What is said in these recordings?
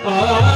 भाव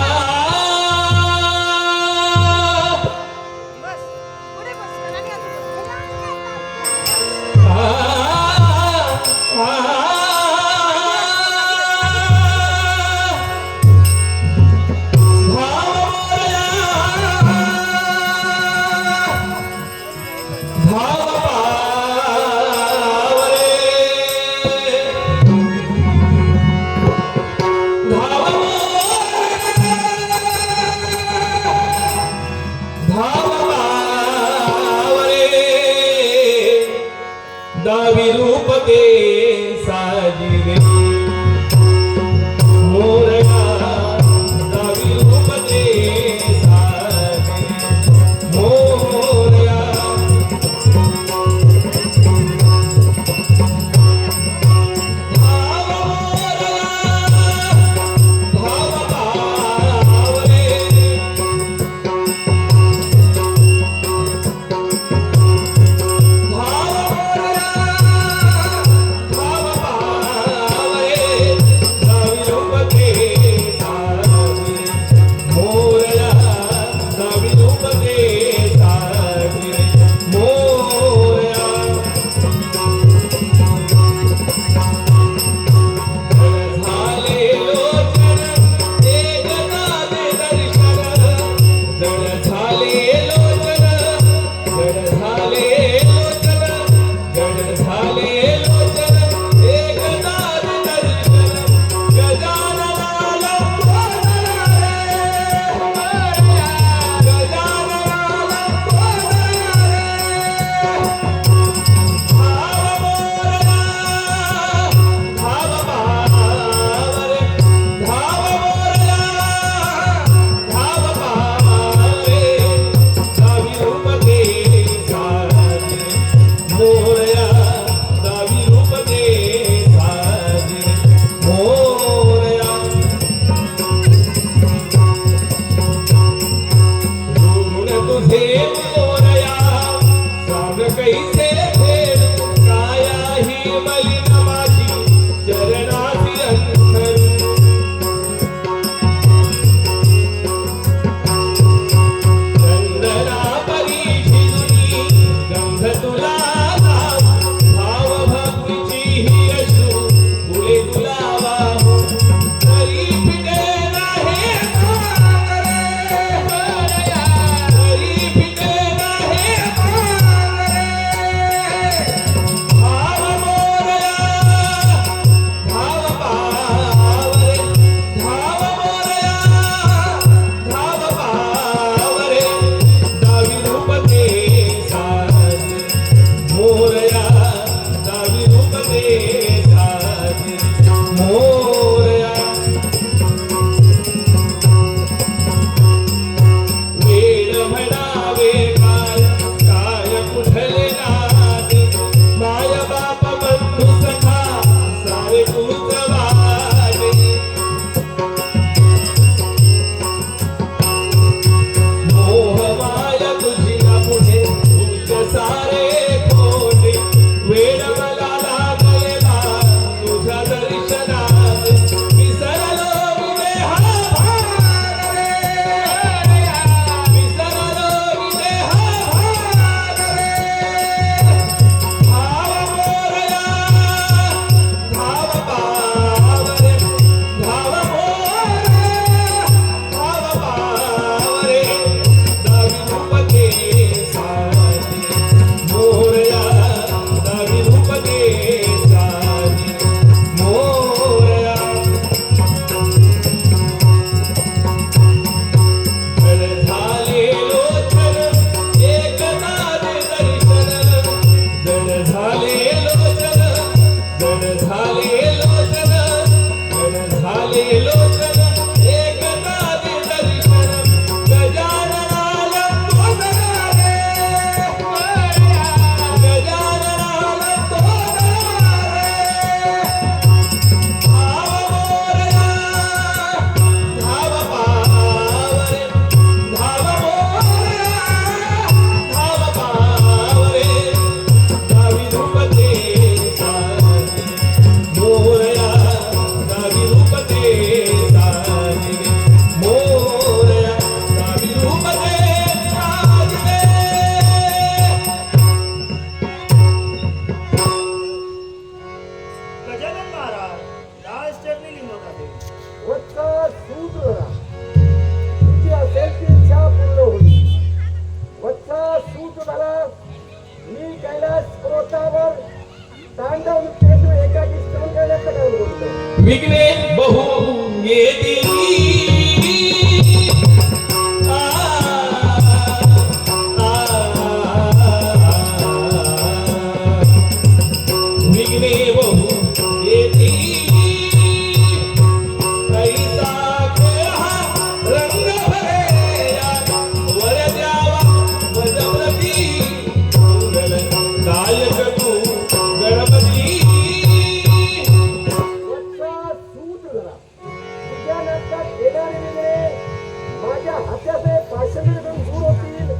हात्याचे पाषाण दूर होतील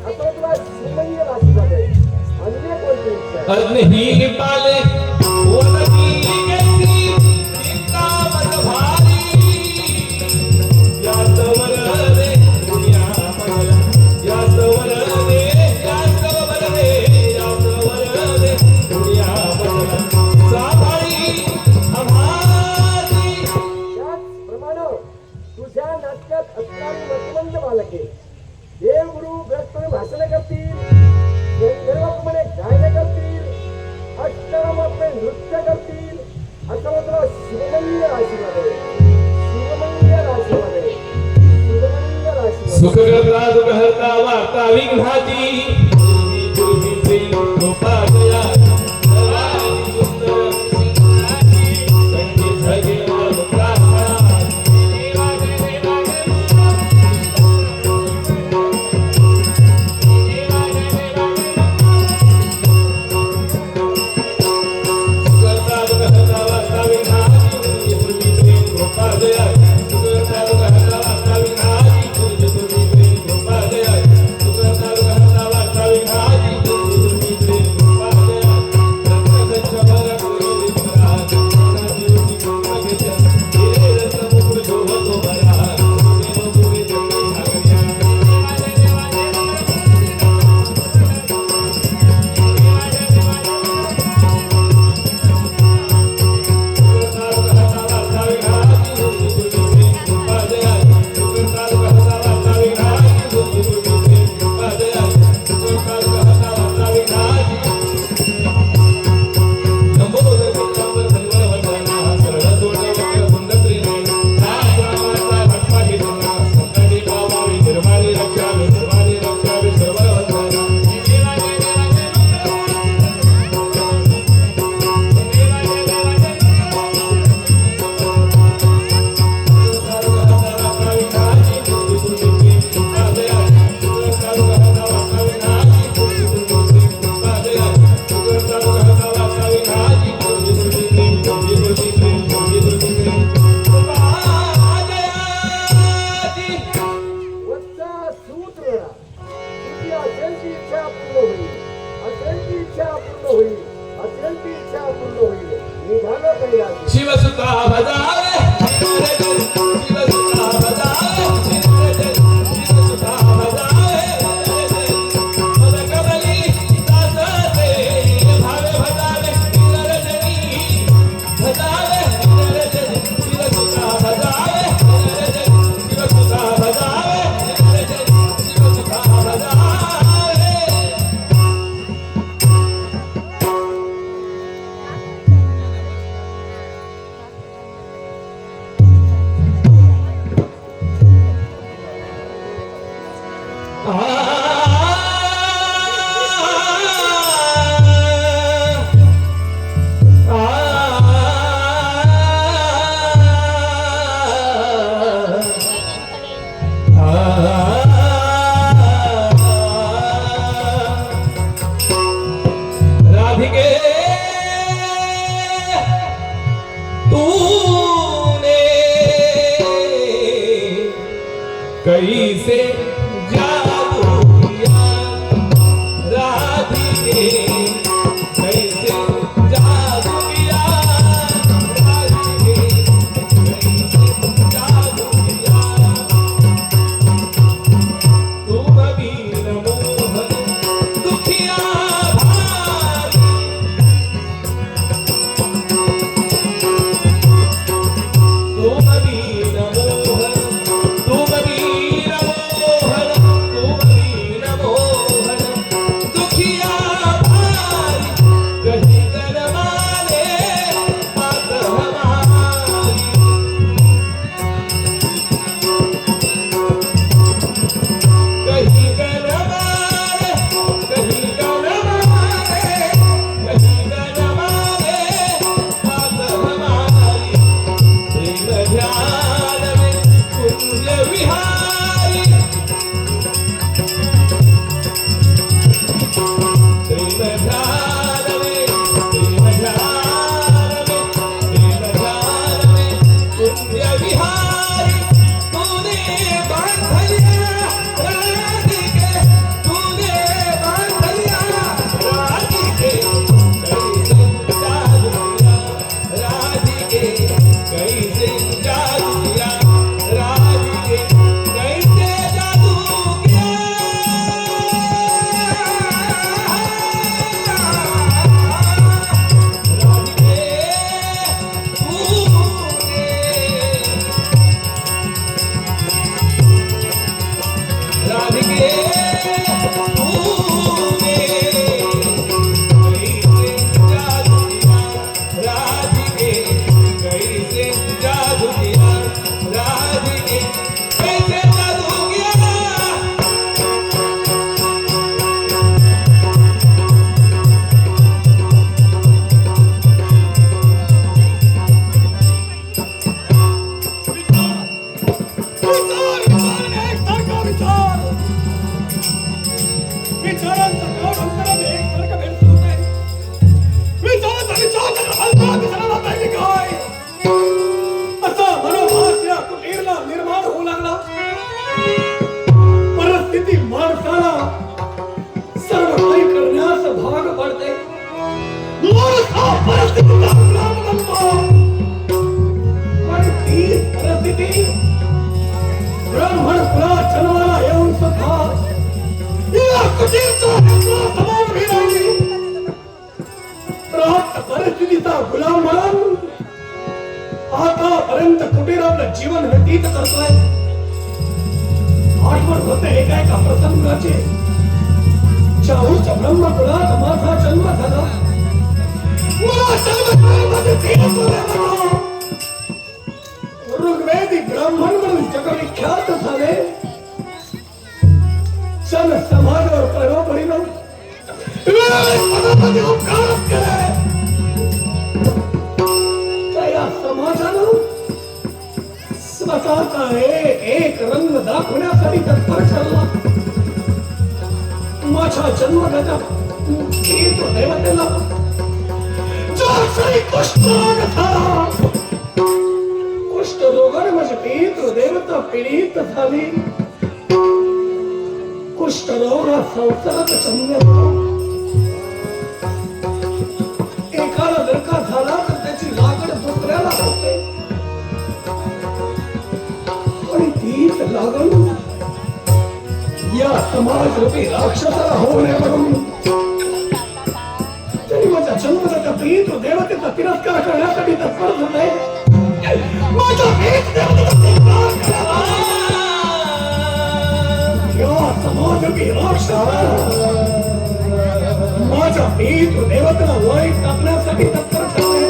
आता तुला श्रीमंत राशी जाते अन्य कोणती इच्छा अग्नि पाले ओलती कैसी चिंता मन भारी यात वर रे दुनिया पडला यात वर रे यात वर रे यात वर रे दुनिया पडला साभाळी आम्हाची त्याचप्रमाणे तुझ्या नाट्यात असणारी मतिमंद बालके देवगुरु ग्रस्तपणे भाषण करतील गंधर्वपणे गायन करतील अष्टरमपणे नृत्य करतील असं मात्र शिवमंगल राशीमध्ये शिवमंगल राशीमध्ये शिवमंगल राशीमध्ये सुख करता दुख हरता वार्ता विघ्नाची पूर्वी प्रेम कृपा दया सवारी सुंदर सिंहाची कंठी सगे शिवसुता भजावे शिवसुता भजावे शिवसुता भजावे पदकबली दासते भावे भजावे नरजनी भजावे नरजनी शिवसुता भजावे नरजनी शिवसुता भजावे नरजनी शिवसुता भजावे राधिके तूने कैसे जादू किया राधिके कैसे जादू किया राधिके कैसे जादू किया तुम बीन मोहन दुखिया तुम बीन मोहन विचारांचा काळ अंतरात एकसारखा भेडसावत आहे. विचारांचा विचार हलका दिसायला जात आहे की काय? असा मनोभास या कुटीरला निर्माण होऊ लागला. परिस्थिती माणसाला सर्व काही करण्यास भाग पाडते. माणूस हा परिस्थितीचा गुलाम बनतो आणि ती परिस्थिती ब्राह्मण कुलात जन्माला येऊन सुद्धा या कुटीरचा समाज उभी राहिली. राहत परिस्थितीचा गुलाम म्हणून आतापर्यंत कुटीर आपलं जीवन व्यतीत करतोय. आठवण होते एका प्रसंगाचे. शाहूच्या ब्रह्मकुलात माझा जन्म झाला. मला जन्मकाळामध्ये तीन मुले होतो. ऋग्वेदी ब्राह्मण म्हणून जगविख्यात झाले. सन समाजावर प्रभाव पडिला. मनामध्ये उपकार केले. त्या या समाजानं स्वतःचा एक रंग दाखवण्यासाठी तत्पर ठरला. माझ्या जन्मगत देवतेला कुष्ठरोग झाला. कुष्ठरोगाने माझी देवता पीडित झाली. कुष्ठरोग हा संसारात चंद्र. एकाला जर का झाला तर त्याची लागण दुसऱ्याला होते आणि तीच लागण या समाजरूपी राक्षसाला होऊ नये म्हणून तरी माझ्या जन्मदात्या प्रीत देवतेचा तिरस्कार करण्यासाठी तत्पर झाले. माझ्या प्रीत देवतेचा तिरस्कार करावा. या समाजरूपी राक्षस माझ्या प्रीत देवतेला वाईट टाकण्यासाठी तत्पर झाले.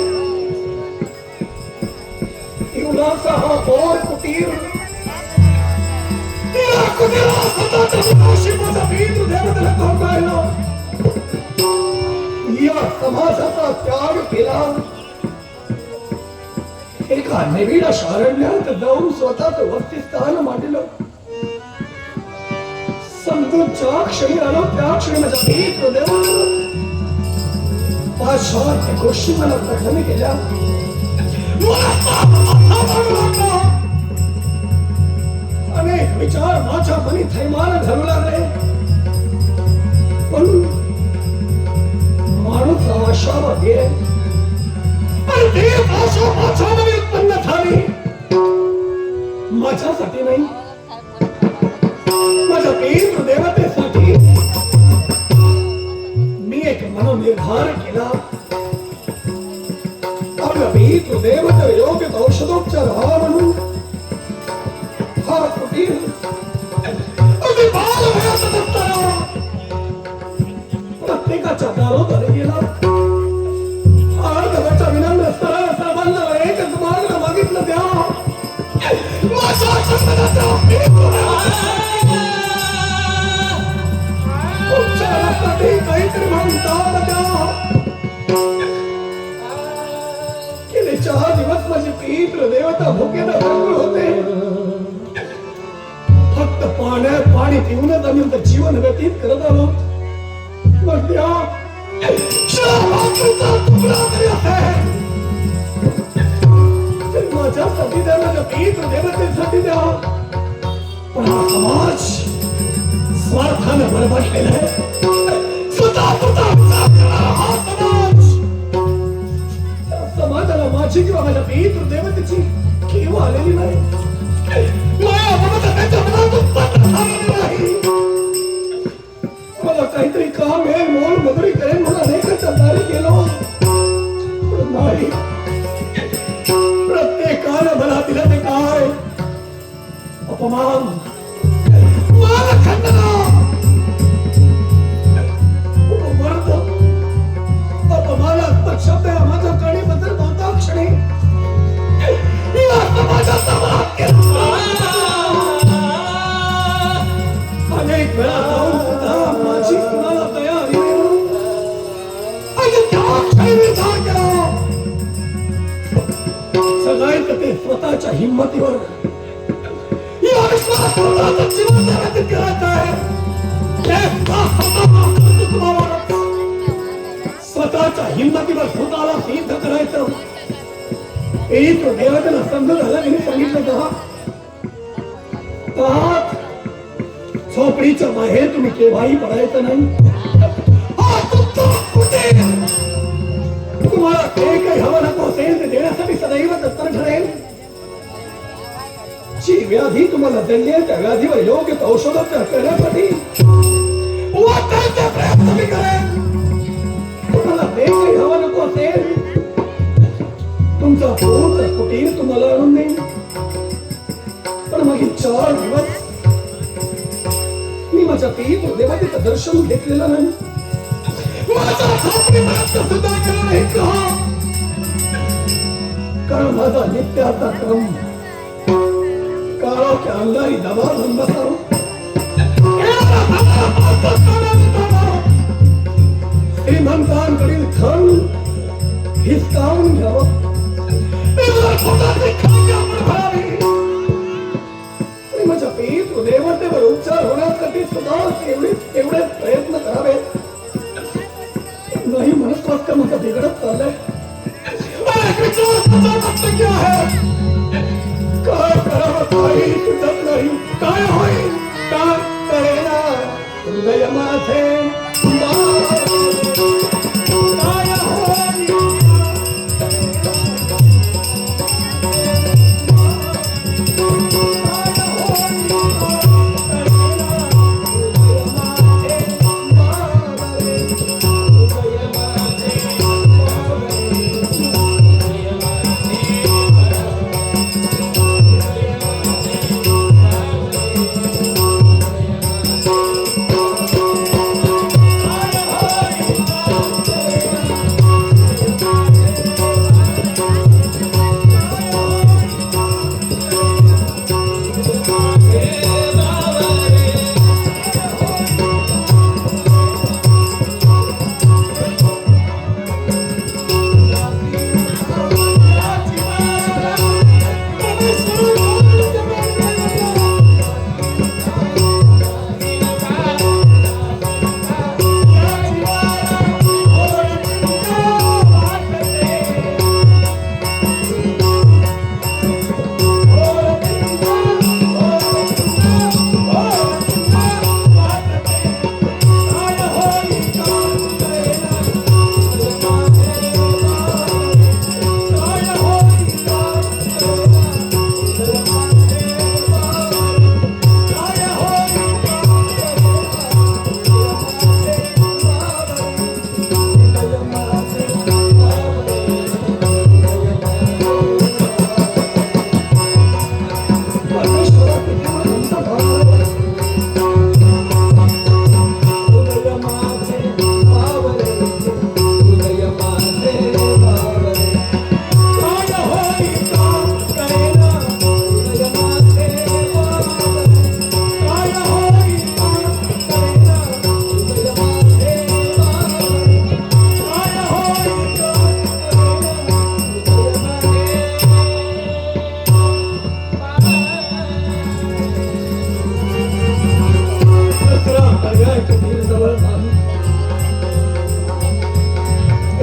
इवलाचा हा पोर कुटीर या समाजाचा त्याग केला. एका नवीन शारण्यात जाऊन स्वतःच वस्तीस्थान मांडलं. समजूच्या क्षणी आलो त्या क्षणी माझ्या पीठ देवानं पाश्चात्य गोष्टी मला कथन केल्या. अनेक विचार माझ्या मनी थैमान घालू लागले. पण माणूस आशावादी आहे आणि ती आशा माझ्यामध्ये उत्पन्न झाली. माझ्यासाठी नाही, माझ्या पीर देवतेसाठी मी एक मनोनिर्धार केला. आपल्या पीर देवते योग्य औषधोपचार व्हावा म्हणून हा कुटीर अगदी बालवयातच असताना प्रत्येकाच्या दारोदारी गेला. अर्धवटच्या विनम्र सरळ सर्वांना एकच मार्ग मागितलं द्या. माझ्या जन्मदात्या उपचारासाठी काहीतरी म्हणता द्या. गेले 4 दिवस माझी पीत्र देवता भुकेनं व्याकुळ होते. फक्त पाणी पिऊनच आम्ही आमचं जीवन व्यतीत करत आलो. मग द्या तुकडा तरी असेल तरी माझ्यासाठी द्या, माझ्या पीत्र देवतेसाठी द्या. पण हा समाज स्वार्थानं बरबाद केलाय. स्वतः हा समाज, समाजाला माझी किंवा माझ्या पीत्र देवतेची किंवा आलेली नाही. माया ममता त्याच्या मनात उत्पन्न झालेली नाही. मला काहीतरी काम आहे, मोल मजुरी करेन म्हणून अनेकांच्या दारी गेलो. पण नाही, प्रत्येकानं मला दिलं ते काय अपमान, मानखंडना. स्वतःच्या हिंमतीवर या विश्वात स्वतःचं जीवन व्यतीत करायचं आहे. स्वतःच्या हिंमतीवर स्वतःला सिद्ध करायचं. हे तो देवाला समजून झालं मी सांगितलं का झोपडीच्या बाहेर तुम्ही केव्हाही पडायचं नाही. हा तुमचा कुठे तुम्हाला ते काही हवं नको असेल ते देण्यासाठी सदैव तत्पर ठरेल. जी व्याधी तुम्हाला जडली त्या व्याधीवर योग्य औषधोपचार करण्यासाठी वाटायचा प्रयत्न मी करेन. तुम्हाला ते काही हवं नको असेल तुमचा पूर्ण कुटीर तुम्हाला आणून देईल. पण मागील 4 दिवस मी माझ्या पीठ देवाचं दर्शन घेतलेलं नाही. माझा झोपडीपर्यंत सुद्धा गेला नाही का? कारण माझा नित्याचा क्रम काळोख्या अंगारी दबा धरून बसावं. श्रीमंतांकडील धन हिसकावून घ्यावं. माझ्या पीठ देवतेवर उपचार होण्यासाठी सुद्धा एवढे प्रयत्न करावे. नाही मनस्वास्थ्य माझं बिघडत चाललंय. काय करावं काही सुचत नाही. काय होईल काय करेना हृदय माझे काय होईल.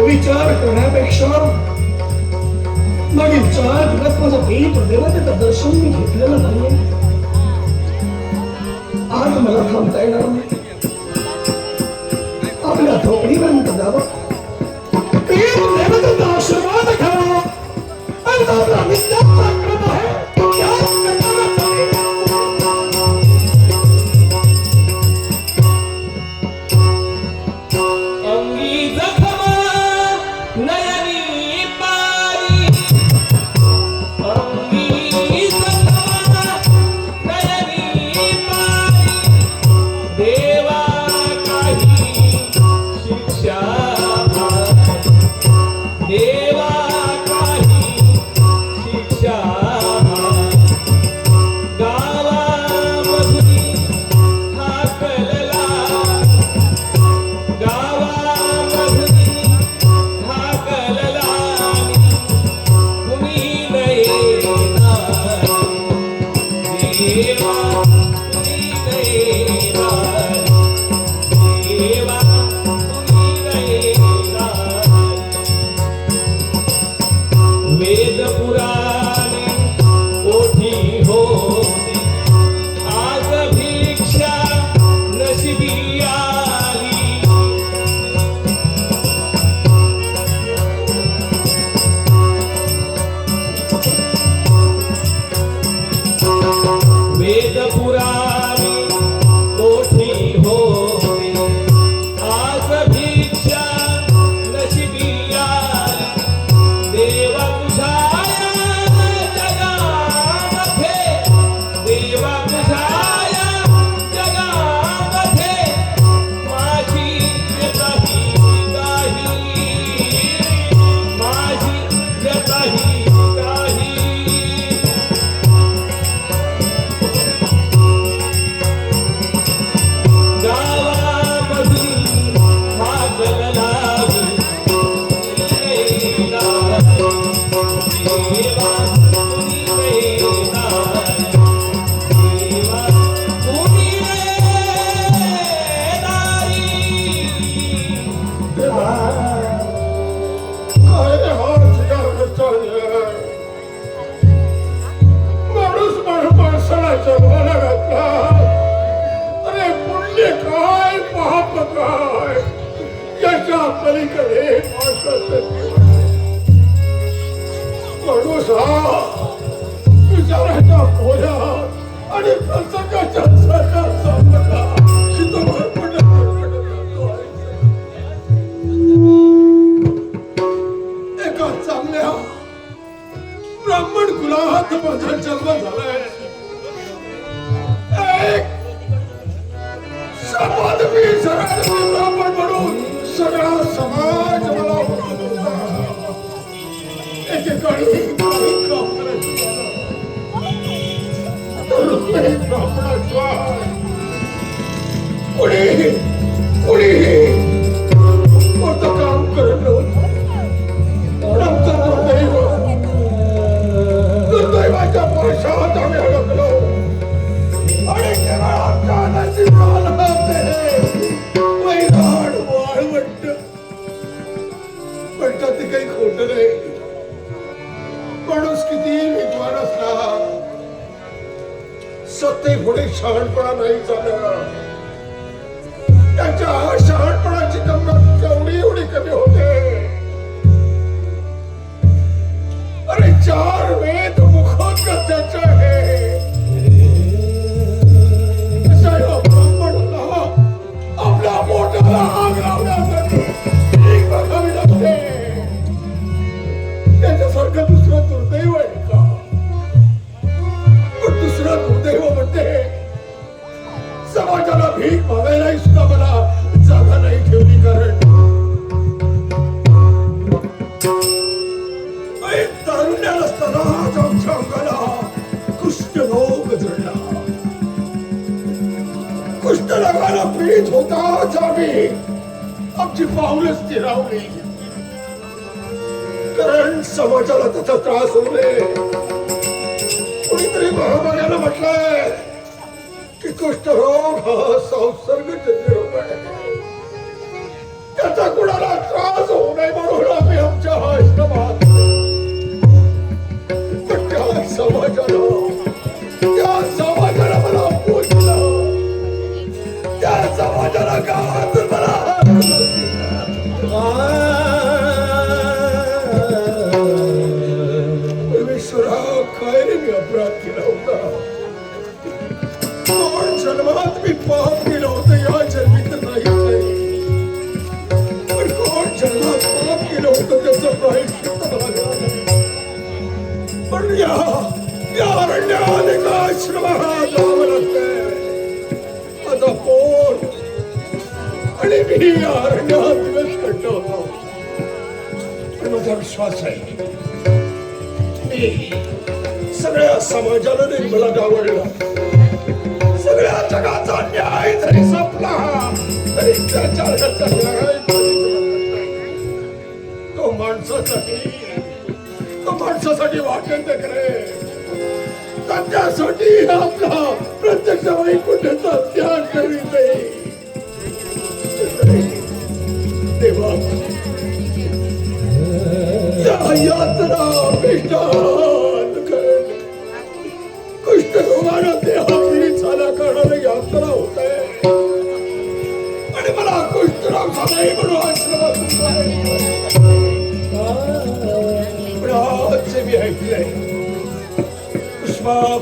विचार करण्यापेक्षा मागील 4 दिवस माझं पीठ देवतेचं दर्शन मी घेतलेलं नाहीये. आज मला थांबता येणार नाही. आपल्या झोपडीपर्यंत जावं, पीठ देवतेचा आशीर्वाद घ्यावा आणि आपला नित्याचा क्रम आहे त्याच क्रमानं चालेल. अंगी जखमा नयनी पारी. अंगी जखमा नयनी पारी. देवा काही शिक्षा भारी. देवा काही देवा तुम्ही गैराज, देवा तुम्ही गैराज. वेद पुराणे ओठी होती, आज भिक्षा नशिबी आली. वेद पुराणे ओठी होती, आज भिक्षा नशिबी आली. देवा तुझ्या जगामध्ये, देवा तुझ्या जगामध्ये माझी व्यथाही काही, माझी व्यथाही काही. गावामधून हाक लावी, देवा तुम्ही गैराज, देवा तुम्ही गैराजी. काय रे हा जिगार चाललाय? माणूस माणसाला जन्माला घातला. अरे पुण्य काय पाप काय, याच्या पलीकडे माणसाचं जीवन आहे. माणूस हा विचाराच्या पोऱ्यात आणि प्रसंगाच्या सगळ्यात संपला की तो भरपटत जातो आहे. एका चांगल्या ब्राह्मण कुलात माझा जन्म झालाय. एक समाजवी सरासरी ब्राह्मण म्हणून सगळा समाज मला ओळखत होता. एकेकाळी काही काम करायचं झालं तर रुक्मिणी ब्राह्मणाशिवाय कोणीही कोणतं काम करत नव्हतं. पण आमचं दुर्दैवाच्या वर्षात आम्ही अडकलो आणि केवळ आमच्या नशिबाला ते वैराड वाळवंट. पण ते काही खोटं नाही. माणूस किती विद्वान असला, सत्तेपुढे शहाणपणा नाही झाला. त्याच्या शहाणपणाची किंमत केवढी एवढी कमी होते. अरे 4 वेद मुखोद्गत त्याचे आहे. आपल्या पोटाला आग लावण्यासाठी भीक मागावी लागते. त्याच्यासारखं दुसरं दुर्दैव आहे का? पण दुसरं दुर्दैव म्हणते समाजाला भीक मागायलाही सुद्धा मला जागा नाही ठेवली. कारण तारुण्यात असताना आमच्या अंगाला कुष्ठरोग जडला. कुष्ठरोगाला पीडित होताच आम्ही आमची पाऊलच स्थिरावली. कारण समाजाला त्याचा त्रास होऊ नये. कोणीतरी महामार्गाला म्हटलंय की कुष्ठरोग हा संसर्गजन्य रोग आहे. त्याचा कुणाला त्रास होऊ नये म्हणून आम्ही आमच्या आश्रमात त्या समाजाला मला पोचलं. त्या समाजाला गावात मला परमेश्वरा काय रे मी अपराध केला होता. कोण जन्मात मी पाप केलं होतं या जन्मी तर नाही. पण कोण जन्मात पाप केलं होतं त्याचं प्रायश्चित्त मला मिळालं. पण या अरण्यात एका आश्रमात जावं लागतंय. आता पोट आणि मी या अरण्यात दिवस काढलो होतो. पण माझा विश्वास आहे मी सगळ्या समाजाला निर्मला डावळला. सगळ्या जगाचा न्याय जरी संपला तरी त्याच्या न्याय तो माणसासाठी वाटेल ते करे. त्याच्यासाठी आपला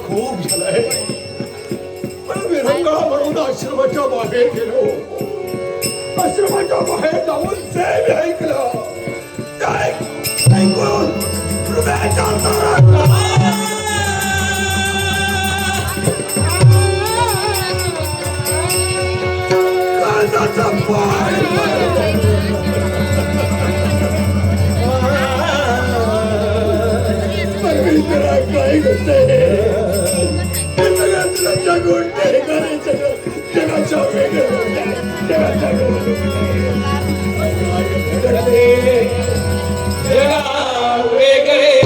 खूप झालाय. पण विरंगुळा म्हणून आश्रमाच्या बाहेर गेलो. आश्रमाच्या बाहेर जाऊन जे मी ऐकलं ते ऐकून हृदयाच्या अंतरात काळजाचा पाय परमेश्वरा काय करते जगातल्या गोष्टी करायचं जगाच्या वेगळं जगाच्या वेगळे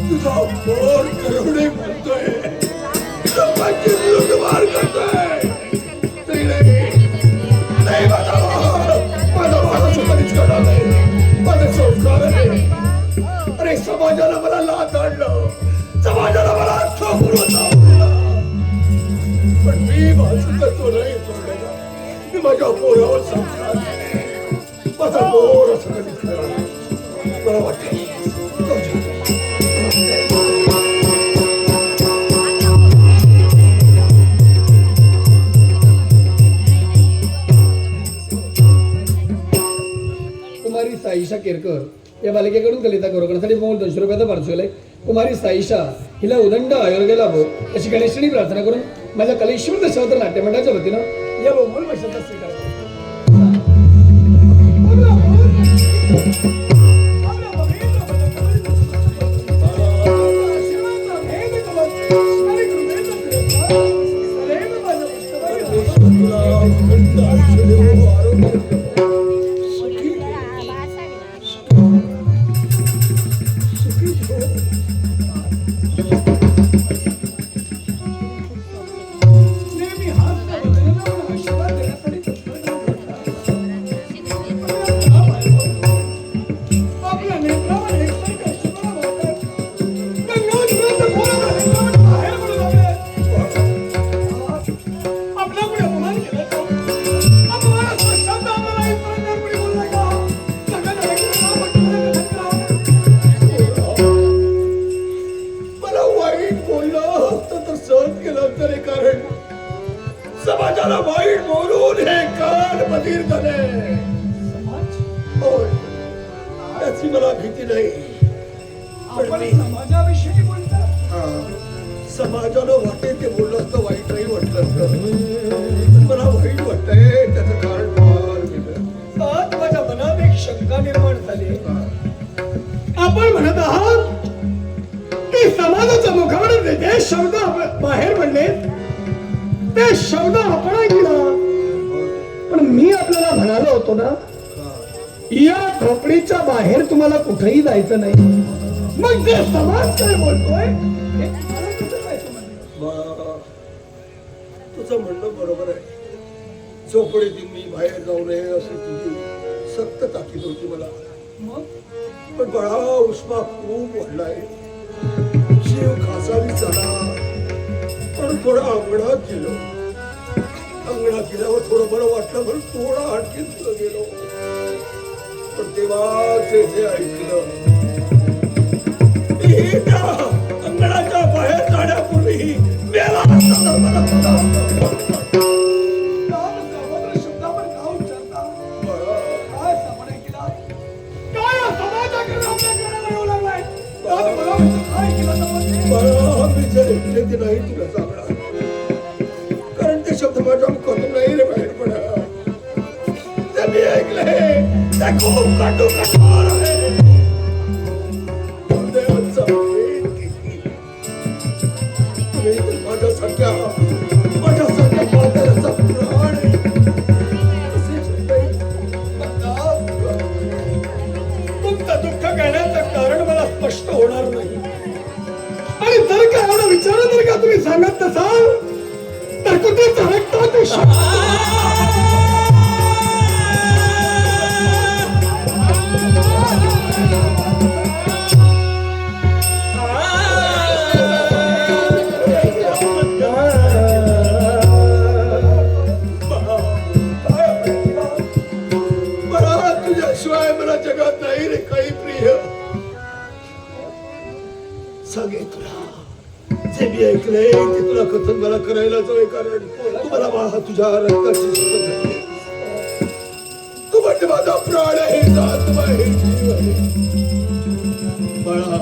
तुझा पोर करुणे म्हणतोय लोकांची लुटमार करतोय तरी नाही माझा सुपारीच करणार नाही माझा संस्कार आहे. अरे समाजाला मला लाथ आणलं समाजाला मला ठोकरून लावलं पण मी माझं तत्व नाही सोडलेलं. मी माझ्या पोरावर संस्कार माझा पोर असं कधी करणार मला वाटतं. कुमारी साईशा केरकर या बालिकेकडून कलिता करण्यासाठी मोल 200 रुपयाचा पार्सल आहे. कुमारी साईशा हिला उदंड आरोग्य लाभो अशी गणेशनी प्रार्थना करून माझ्या कलेश्वर दशावतार नाट्यमंडळाच्या वतीनं या बहुमूल पैशाचा स्वीकार करतो. समाजाला वाईट बोलून हे कान बधीर झाले. होय त्याची मला भीती नाही. आपण समाजाविषयी बोलता समाजानं वाटे ते बोललं तर वाईट नाही वाटलं असतं. मला वाईट वाटतंय त्याचं कारण फार वेगळं. आज माझ्या मनात एक शंका निर्माण झाली. आपण म्हणत आहात की समाजाच्या मुखावर जे शब्द बाहेर पडले ते शब्द आपण ऐकला, पण मी आपल्याला म्हणालो होतो ना या खोपडीच्या बाहेर तुम्हाला कुठेही जायचं नाही. मग जे समाज काय बोलतोय हे तुम्हाला कसं काय समजलं? वा, तुझं म्हणणं बरोबर आहे. झोपडीतून मी बाहेर जाऊ नये अशी तुझी सक्त ताकीद होती मला. मग पण बाळा उष्मा खूप वाढलाय. जीव खासावी झाला. पण थोडं अंगणात गेलो. अंगणात गेल्यावर थोडं बरं वाटलं, पण थोडं आणखी पुढे गेलो. पण तेव्हा जे ऐकलं मी त्या अंगणाच्या बाहेर जाण्यापूर्वी मेला असता मला शब्दावर का उच्चारता? बाळा, काय सामान्य केला? काय या समाजाकडे आपल्या घराला येऊ लागलाय? आज मला वाटतं काय केलं समजले? बाळा, मी जे ऐकले ते नाही तुला सांगणार. कारण ते शब्द माझ्या मुखातून नाही रे बाहेर पडा. ते मी ऐकले ते खूप कठोर आहे. देवाचा माझ्यासारख्या बाजाराचा प्राण आहे. तुमचं दुःख घेण्याचं कारण मला स्पष्ट होणार नाही. आणि जर का एवढं विचार जर का तुम्ही सांगत नसाल तर कुठे झळकता ते तुझ्याशिवाय मला जगात नाही रे काही प्रिय. सांगे तुला जे मी ऐकलंय ते तुला कथन मला करायला जावे. कारण तू मला तुझ्या रक्ताची शपथ घातली. तू म्हणजे माझा प्राण आहे, आत्मा आहे, जीव आहे. बाळा,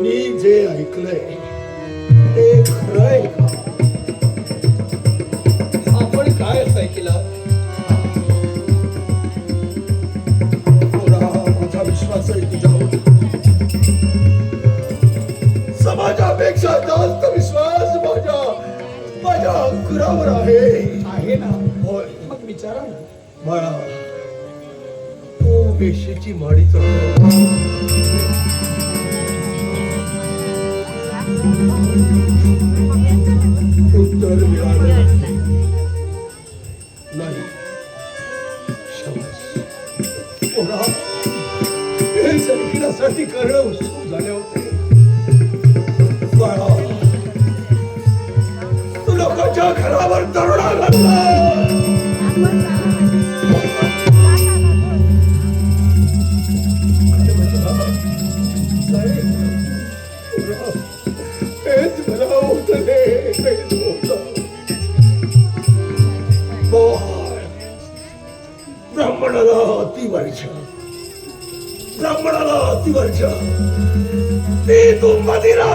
मी जे ऐकलंय ते खरं आहे का? आपण काय ऐकला? माझा विश्वास आहे तुझ्यावर. समाजापेक्षा जास्त विश्वास माझ्या अंकुरावर आहे ना? होय. मग विचारा ना. बाळा, तू वेशीची माडी चढतो. उत्तर मिळालं नाही. शाबास. पोरा, हे संगीतासाठी करणं उत्सुक झाले होते. बाळा, तू लोकांच्या घरावर दरोडा घातला. हेच मला होतं रे, हेच होतं. ब्राह्मणाला अतिवर्ष ते तू मदिरा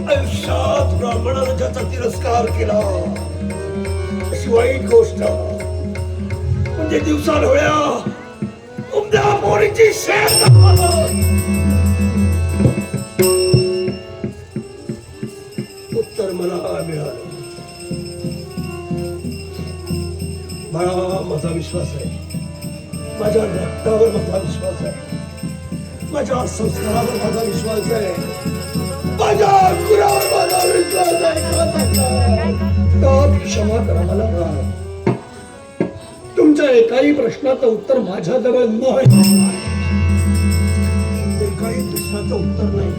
आयुष्यात ब्राह्मणानं ज्याचा तिरस्कार केला अशी वाईट गोष्ट म्हणजे दिवसाढोळ्या उमद्या पोरीची शेत. उत्तर मला मिळालं. बाळा, माझा विश्वास आहे. माझ्या रक्तावर माझा विश्वास आहे. माझ्या संस्कारावर माझा विश्वास आहे. माझ्या अंकुरावर माझा विश्वास आहे. क्षमा करा मला. तुमच्या एकाही प्रश्नाचं उत्तर माझ्याजवळ नाही. एकाही प्रश्नाचं उत्तर नाही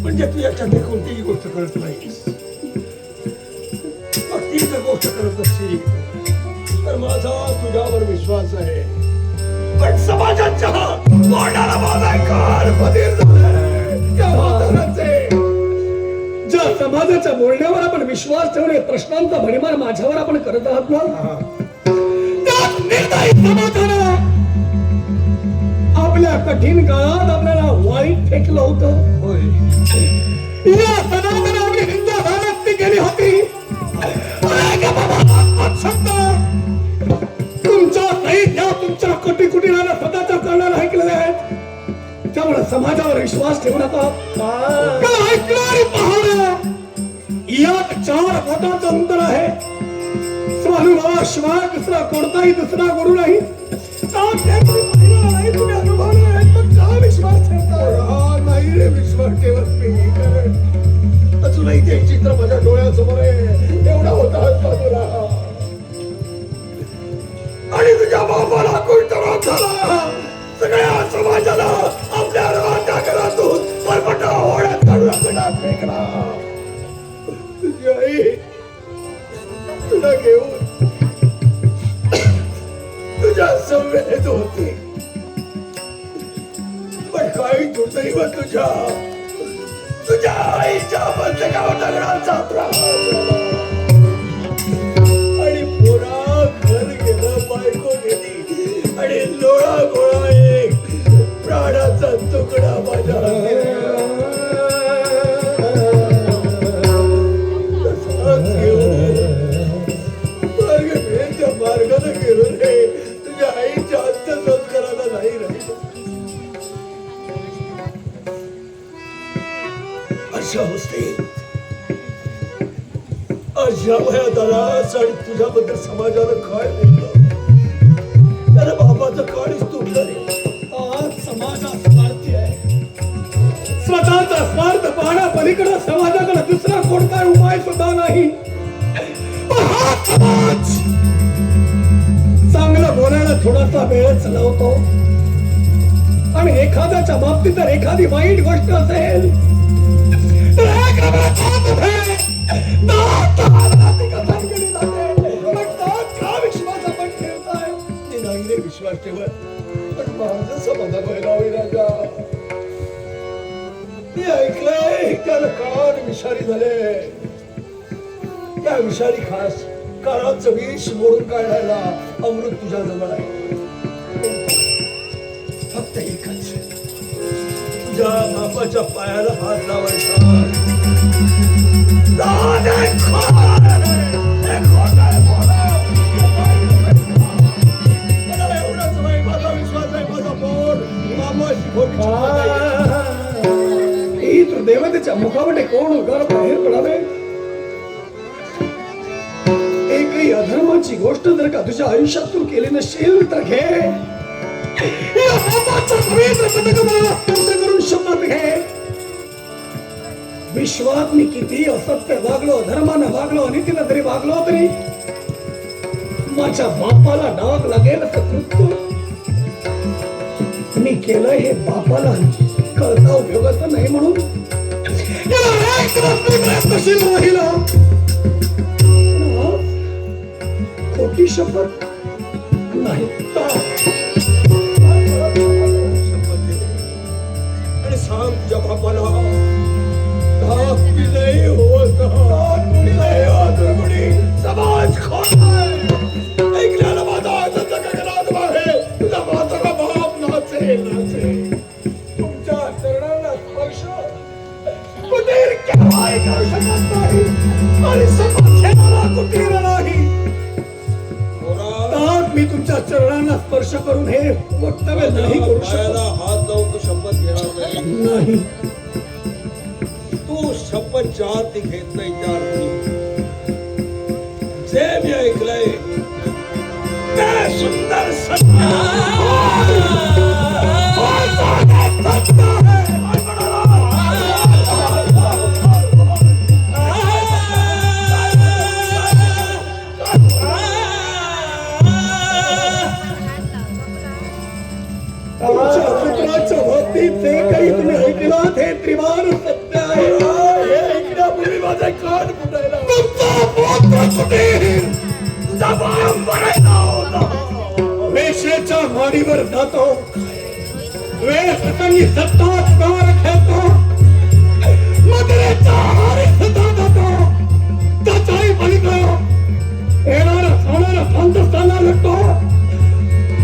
म्हणजे तू याच्यात कोणतीही गोष्ट करत नाहीस. तीच गोष्ट करत असतील तर माझा तुझ्यावर विश्वास आहे. पण समाजाच्या मोडणारा माझा कार बधीर झालाय या म्हाताऱ्याचे. ज्या समाजाच्या बोलण्यावर आपण विश्वास ठेवणे प्रश्नांचा भडीमार माझ्यावर आपण करत आहात ना, त्यात निर्दयी समाजानं आपल्या कठीण काळात आपल्याला वाईट फेकलं होतं. या सनातन आपली निंदा घालती केली होती. अरे का बाबा आत्मशब्द तुमच्या सैन्या तुमच्या कोटी कोटी राहणं स्वतःच्या करणारा ऐकलेले आहेत. त्यामुळे समाजावर विश्वास ठेवू नका. का ऐकणारी पाहणं यात 4 बोटांचं अंतर आहे. स्वानुभवाशिवाय दुसरा कोणताही दुसरा गुरु नाही. तुम्ही अनुभवलं आहे तर का विश्वास ठेवता? नाही रे विश्वास ठेवत मी. कारण अजूनही ते चित्र माझ्या डोळ्यासमोर आहे. एवढा होता बाजूला आणि तुझ्या बाबाला कुठं झाला. सगळ्या समाजाला आपल्या राहत्या घरातून परपटा होण्यात काढून फेकला. तुझी आई तुला घेऊन तुझ्या संवेद होती. पण काही दुर्दैव तुझ्या आईच्या बंदगाव दगडाचा त्रास आणि पुरा घर गेलं, बायको गेली आणि लोळा गोळा एक प्राणाचा तुकडा माझ्या मार्गाने गेलो रे. तुझ्या आईच्या अंत्यसंस्काराला नाही राहिलो. अशा अवस्थेत अशा वयात आणि तुझ्याबद्दल समाजानं काय बोललं. त्याला बाबाचं काळीच तुटलं रे. आज समाजात स्वार्थी आहे. स्वतःचा स्वार्थ पाहण्या पलीकडे समाजाकडे दुसरा कोणताही उपाय सुद्धा नाही. हा समाज चांगलं बोलायला थोडासा वेळच लावतो आणि एखाद्याच्या बाबतीत जर एखादी वाईट गोष्ट असेल तर विश्वास आपण ठेवताय. नाही रे विश्वास ठेवत. पण माझं समाधान व्हायला हवी राजा. मी ऐकलंय त्याला कान विषारी झाले. त्या विषारी खास काळाचं विष मोडून काढायला अमृत तुझ्या जवळ आहे. फक्त एकच, तुझ्या बापाच्या पायाला हात लावायचा. एवढाच नाही माझा विश्वास आहे. माझा पोट ही तर देवतेच्या मुखामध्ये कोण उगार बाहेर पडावे. एकही अधर्माची गोष्ट जर का तुझ्या आयुष्यात तू केली नसेल तर घे करून शपथ घे. विश्वात मी किती असत्य वागलो, अधर्मानं वागलो, अनितीनं तरी वागलो तरी माझ्या बापाला डाग लागेल तर कृत्य मी केलंय हे बापाला कळता उपयोगाचं नाही म्हणून प्रयत्नशील राहिला. खोटी शपथ नाही. आणि सांग तुझ्या बापाला नाही होत समाज ऐकल्याला माझा आहे. तुझा म्हातारा बाप नाचे नाचे. तुमच्या चरणाला स्पर्श कुटीर केव्हाही करू शकत नाही आणि समाज घेणारा कुटीर नाही. मी तुमच्या चरणांना स्पर्श करून हे वक्तव्य नाही करू शकत. हात लावून तू शपथ घेणार नाही. तू शपथ ज्या ती घेत नाही त्या जे मी ऐकलंय ते सुंदर ते काही तुम्ही ऐकलं ते त्रिवार सत्य आहे. हे ऐकण्यापूर्वी माझा कान फुटायला. तुझा बाप मरायला होता. वेश्येच्या माडीवर जातो वेळ प्रसंगी सत्ता चुकार खेळतो, मदरेचा हारी सुद्धा जातो, त्याच्याही पलीकडे येणारा सोनारा संतस्थाना लागतो.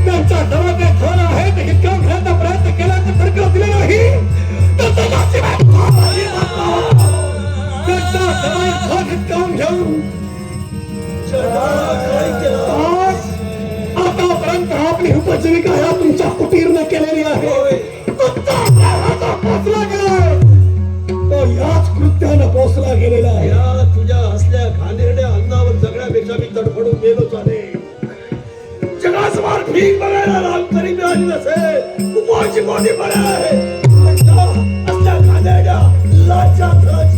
त्यांच्या दरवाजे खोल आहे ते हिटकावून घेण्याचा प्रयत्न केला तर सरकार दिले नाही तर त्याची त्यांचा दरवाजा खोल हिटकावून घेऊन काय केलं? आतापर्यंत आपली उपजीविका ह्या तुमच्या कुटीरने केलेली आहे. तुमचा प्राणाचा पोचला गेलाय तो याच कृत्यानं पोचला गेलेला आहे. या तुझ्या असल्या घाणेरड्या अन्नावर जगण्यापेक्षा मी तडफडून गेलो चाले. जगासमोर भीक बघायला राम तरी मिळाली नसेल, उपाची मोठी बळी आहे. पण त्या असल्या घाणेरड्या लाच्या थराची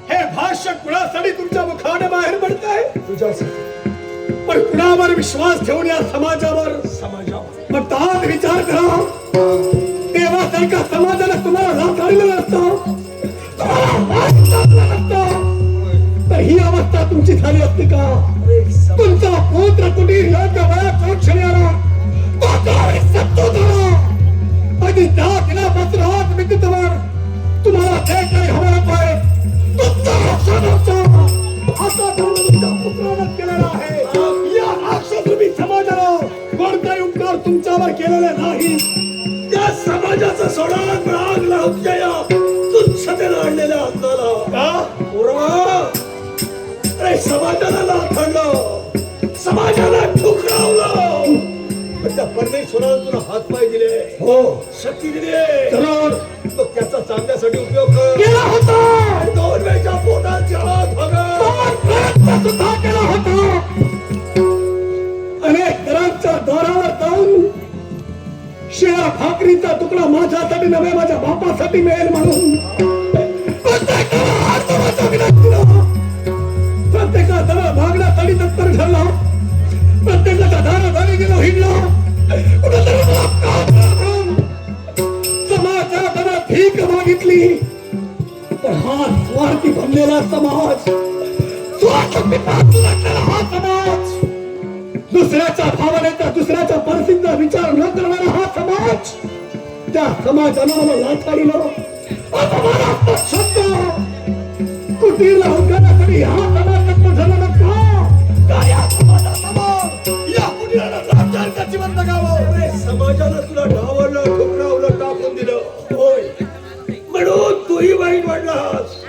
हे भाष्य कुणासाठी तुमच्या मुखाने बाहेर पडतंय? तुझ्यासाठी पण कुणावर विश्वास ठेवून या समाजावर समाजावर मग तात विचार करा. तेव्हा जर का समाजाला तुम्हाला नाकारिलं नसतं, तुम्हाला माहीत लागलं नसतं, तर ही अवस्था तुमची झाली असती का? तुमचा पुत्र कुटीर योग्य वयात क्षणी आला, तो त्यावेळी सत्तो झाला. आणि त्या दिनापासून हात विद्युतवर तुम्हाला जे काही हवं नकोय तुमचा आता तुमच्या पुत्रानं केलेला आहे. या राक्षसरूपी समाजाला कोणताही उपकार तुमच्यावर केलेला नाही. त्या समाजाचा सोडा राग लावत्या या तुच्छतेनं आणलेल्या अन्नाला का? पोरा, अरे समाजाला लाथडलं, समाजाला ठुकरावलं, पण त्या परमेश्वरानं तुला हातपाय दिले, हो शक्ती दिली, तर मग त्याचा चांगल्यासाठी उपयोग कर. केला होता. आणि 2 वेळच्या पोटाची हात बघा. प्रयत्न सुद्धा केला होता. अनेक घरांच्या दारावर जाऊन शिळा भाकरीचा तुकडा माझ्यासाठी नव्हे माझ्या बापासाठी मिळेल म्हणून प्रत्येकाला हात विनंतीला प्रत्येकाला भागण्यासाठी तत्पर ठरला. प्रत्येकाच्या दारादारी गेलो हिंडला. कुठेतरी मला काम करून समाजाकडे भीक मागितली. पण हा स्वार्थी बनलेला समाज, स्वार्थी पाचलेला हा समाज, दुसऱ्याच्या भावनेचा दुसऱ्याच्या परिस्थितीचा विचार न करणारा हा समाज, त्या समाजानं मला लाथाडीलं. अपमानास्पद शब्द कुटीरला उठवण्यासाठी हा समाज तत्पर झाला नका. का या समाजासमोर या कुटीराला लाचार जिवंत गावं? अरे समाजानं तुला डावललं, ठुकरावलं, टाकून दिलं, होय, म्हणून तूही वाईट वाटलास.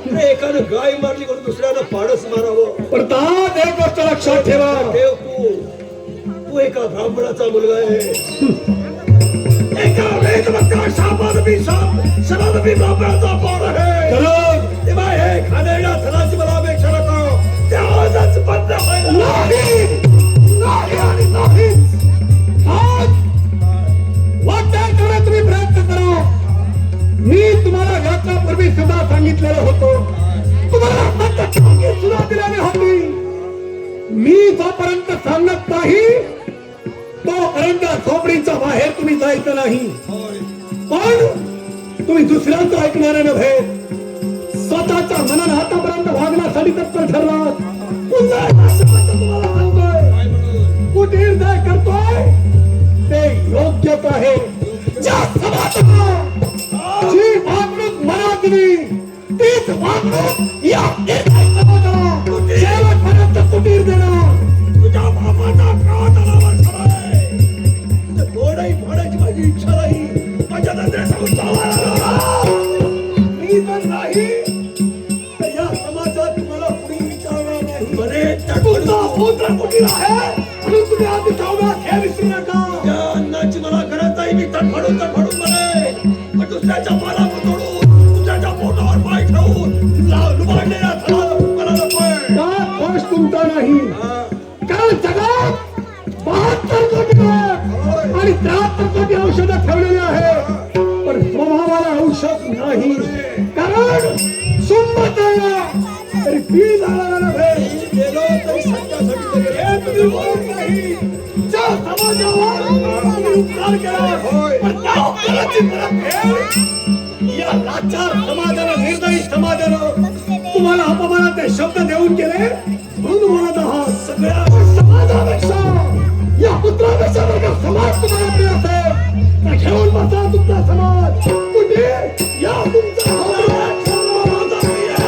अरे एकानं गाय मारली म्हणून दुसऱ्यानं पाडस मारावं. पण तात एक गोष्ट लक्षात ठेवा. देव तू एका ब्राह्मणाचा मुलगा आहे. एका वेदवक्ता शापादपी शरादपी ब्राह्मणाचा पोर आहे. खरं तेव्हा हे खाणेरड्या धनाची मला अपेक्षा नको. ते आजच बंद व्हायला नाही, नाही आणि नाहीच. आज वाटण्या करण्यात तुम्ही प्रयत्न करा. मी तुम्हाला याच्यापूर्वी सुद्धा सांगितलेलं होतं, तुम्हाला सत्य सुद्धा दिलेली होती. मी जोपर्यंत सांगत नाही तोपर्यंत झोपडीच्या बाहेर तुम्ही जायचं नाही. पण तुम्ही दुसऱ्यांचं ऐकणारे नव्हे, स्वतःच्या मनानं आतापर्यंत वागण्यासाठी तत्पर ठरला. पुन्हा तुम्हाला सांगतोय, कुटीर जे करतोय ते योग्यच आहे. ज्या समाजाला जी वागणूक मनात दिली तीच वागणूक या समाजाला शेवटपर्यंत कुटीर देणार. तुझ्या बापाचा प्राणावर आहे. थोडंही पाण्याची माझी इच्छा नाही. माझ्या मी जर नाही तर या समाजात तुम्हाला कुणी विचारणार नाही. तुमचा पुत्र कुटीर आहे म्हणून तुम्ही आधी जाऊयात हे विसरू नका. त्या अन्नाची मला गरज नाही. मी तडफडून बरे, पण दुसऱ्याच्या पालावर तोडून दुसऱ्याच्या पोटावर पाय ठेवून लुबाडलेल्या मला नकोय. का दोष तुमचा नाही, कारण जगात 72 कोटी लोक आणि 73 कोटी औषधं ठेवलेली आहे, पण स्वभावाला औषध नाही. कारण सुंबत तरी पी झाला नव्हे. गेलो तरी सत्यासाठी गेलो. हे तुम्ही बोलत नाही. ज्या समाजावर तुम्ही उपकार केला, पण त्या उपकाराची परतफेड या लाचार समाजानं, निर्दयी समाजानं तुम्हाला अपमानाचे शब्द देऊन गेले. म्हणून म्हणत आहात, सगळ्या समाजापेक्षा या पुत्रा असा तुमचा समाज कुठे या तुमचा समाज माझा प्रिय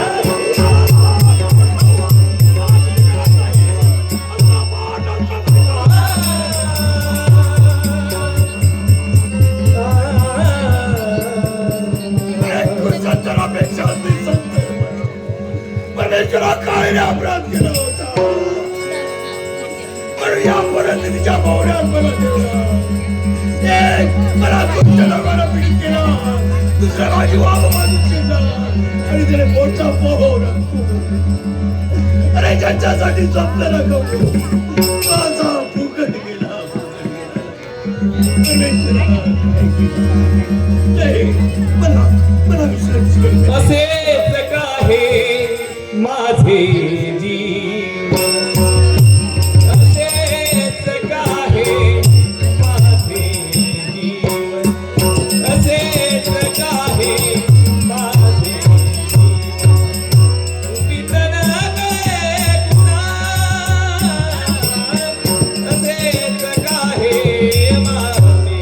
परमेश्वरा काय रे अपराध केला होता पण यापर्यंत तिच्या भावड्यात मला ठेवला एक मला तुमच्या लोकांना पीडित केला दुसऱ्या माझी वाघ बाजूत केला आणि त्याने मोठा पोहवला अरे ज्यांच्यासाठी स्वप्नाला गवली माझा फुकट गेला परमेश्वरा मला मला विश्रांती करू असेच काहे माझे जीवन असेच काहे माझे जीवन असेच काहे माझे वितन कुणा असेच काहे माझे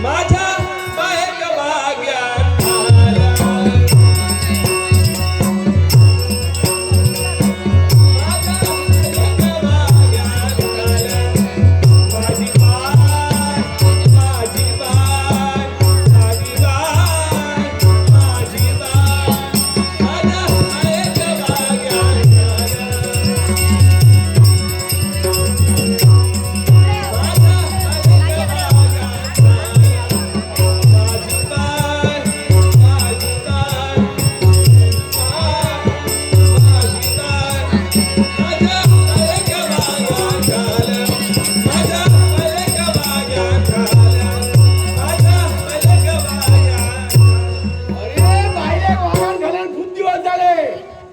माझ्या बाहेर वाग्यात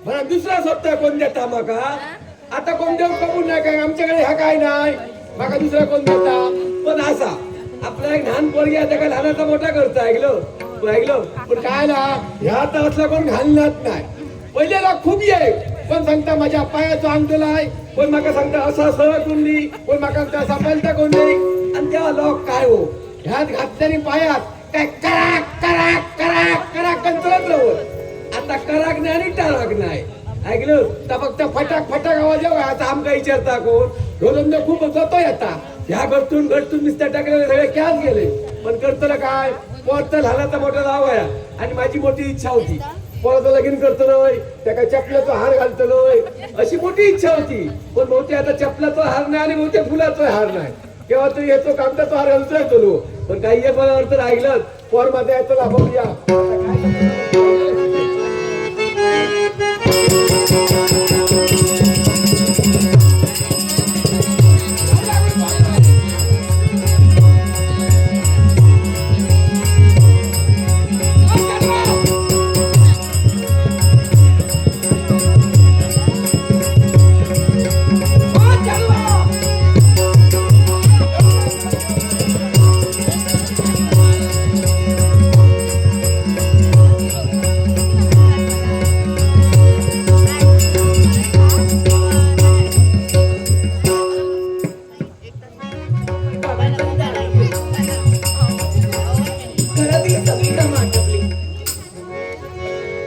आला दुसरा सप्ताह कोण देता माका आता कोण देऊ कबूल नाही काय आमच्याकडे ह्या काय नाही माका दुसरा कोण देता पण असा आपला एक लहान पोरगी आहे त्या लहानाचा मोठा करता ऐकलं पण काय ना ह्या तर असला कोण घालणार नाही पहिले लोक खूप ये पण सांगता माझ्या पायाचं अंगठा आहे पण माका सांगता असा सहज कोणली पण माका असा पलटा कोणली आणि तेव्हा लोक काय हो ह्यात घातल्याने पायात काय कराक कराक कराक कराक कंचलत रवत आता कराक नाही आणि टाराक नाही ऐकलं तर फक्त फटाक फटाक आवाज येऊ आता आमका विचारता कोण ढोलंद खूप जातोय आता ह्या घरतून नुसत्या टाकलेले सगळे कॅच गेले पण करतलं काय पोरचा लहानाचा मोठा नाव आहे आणि माझी मोठी इच्छा होती पोराचं लगीन करतलोय त्या काय चपलाचा हार घालतलोय अशी मोठी इच्छा होती पण मोठी आता चपलाचा हार नाही आणि मोठ्या फुलाचा हार नाही केव्हा तरी येतो कागदाचा हार घालतोय तुलो पण काही एक मला अर्थ ऐकलं पोर मध्ये येतो ना बघूया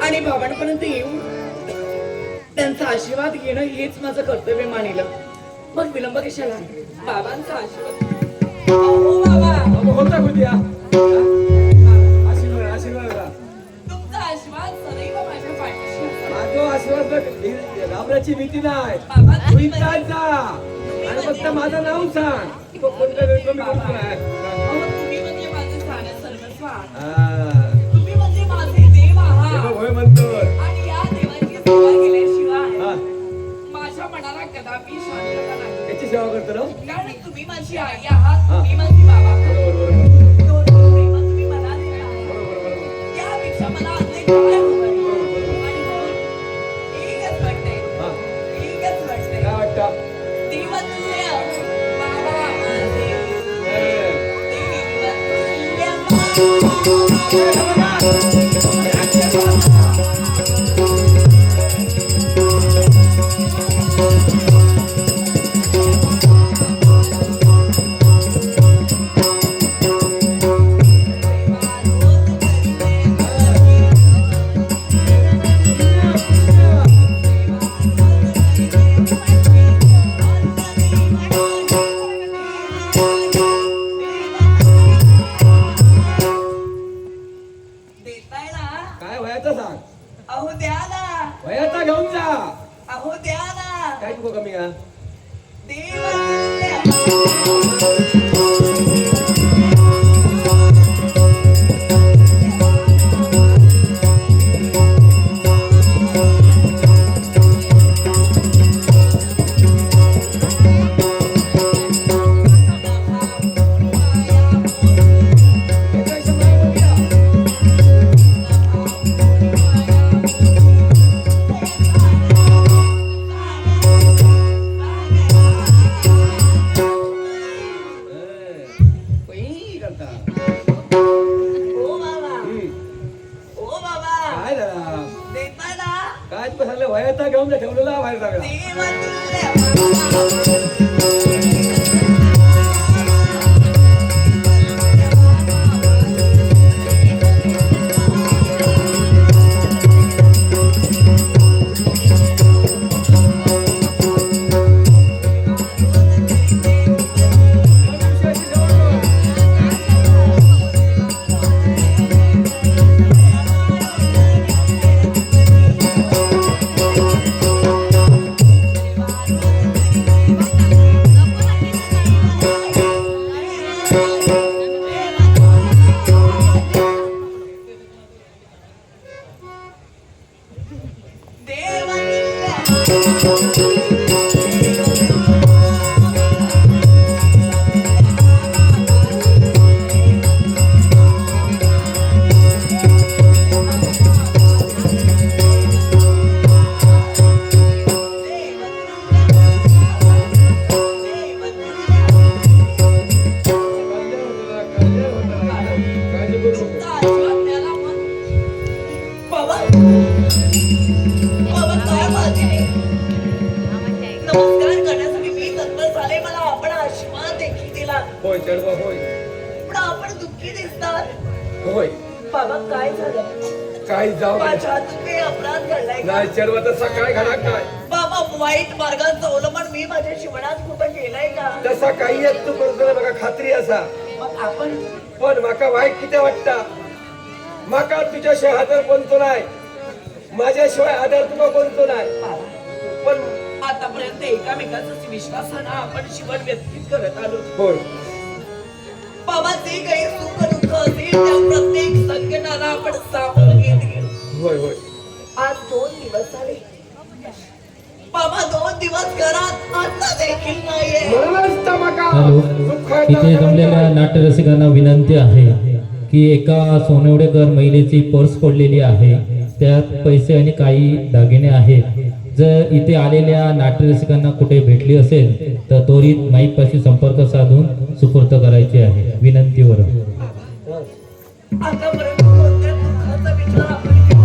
आणि बाबांपर्यंत येऊन त्यांचा आशीर्वाद घेणं हेच माझं कर्तव्य मानिलं मग विलंब कशाला बाबांचा आशीर्वाद हो बाबा होता कुठे आशीर्वाद तुमचा आशीर्वाद सदैव माझ्या पाठीशी असावा. माझा आशीर्वाद घाबराची भीती नाही बाबा, तू इथं जा आणि फक्त माझं नाव सांग तो कोणत्या वेळी कमी कोणतं आहे अहो, तुम्ही म्हणजे माझे सारे सर्वस्व आहात. हा. तुम्ही म्हणजे माझे देव आहात हे बघ, होय म्हणतो आणि या देवाची सेवा केल्याशिवाय हा. माझ्या मनाला कदापि शांतता नाही याची सेवा करतो ना कारण तुम्ही माझी आई आहात हा. तुम्ही माझी बाबा बरोबर दोन प्रेम तुम्ही मला दिलं आहे. बरोबर यापेक्षा मला अनेक काय हवंय? आणि म्हणून एकच वाटतंय हा. एकच वाटतंय काय वाटतं देवतुल्य बाबा माझे ए. देवतुल्य आता घेऊन ठेवलेला बाहेर जागा बाबा बाबा काय माझे नमस्कार करण्यासाठी मी तत्पर झाले मला आपण आशीर्वाद देखील दिला होय चढवा होय पण आपण दुःखी दिसतात होय बाबा काय झालं काय जाऊ माझ्या हातून काही अपराध घडलाय का नाही चढवा तसा काय घडा काय बाबा वाईट मार्गाचं अवलंबन मी माझ्या जीवनात कुठं केलंय का तसा काही येत तू करतो बघा खात्री असा मग आपण पण माका वाईट किती वाटता माका तुझ्याशिवाय आदर कोणतो नाही माझ्याशिवाय आदर तुला कोणतो नाही पण आतापर्यंत एकामेकांचा विश्वासानं आपण जीवन व्यतीत करत आलो होय बाबा जे काही सुख दुःख असेल त्या प्रत्येक संकटाला आपण सामोरं घेत गेलो होय होय आज 2 दिवस झाले बाबा 2 दिवस घरात अन्न देखील नाहीये म्हणूनच तर माका हॅलो दुःखाचा इथे जमलेल्या नाट्यरसिकांना विनंती आहे की एका सोनेवडेकर महिलेची पर्स पडलेली आहे त्यात पैसे आणि काही दागिने आहेत जर इथे आलेल्या नाट्यरसिकांना कुठे भेटली असेल तर त्वरित माईकपाशी संपर्क साधून सुपूर्द करायची आहे विनंतीवर आतापर्यंत कोणत्या दुःखाचा विचार आपण केला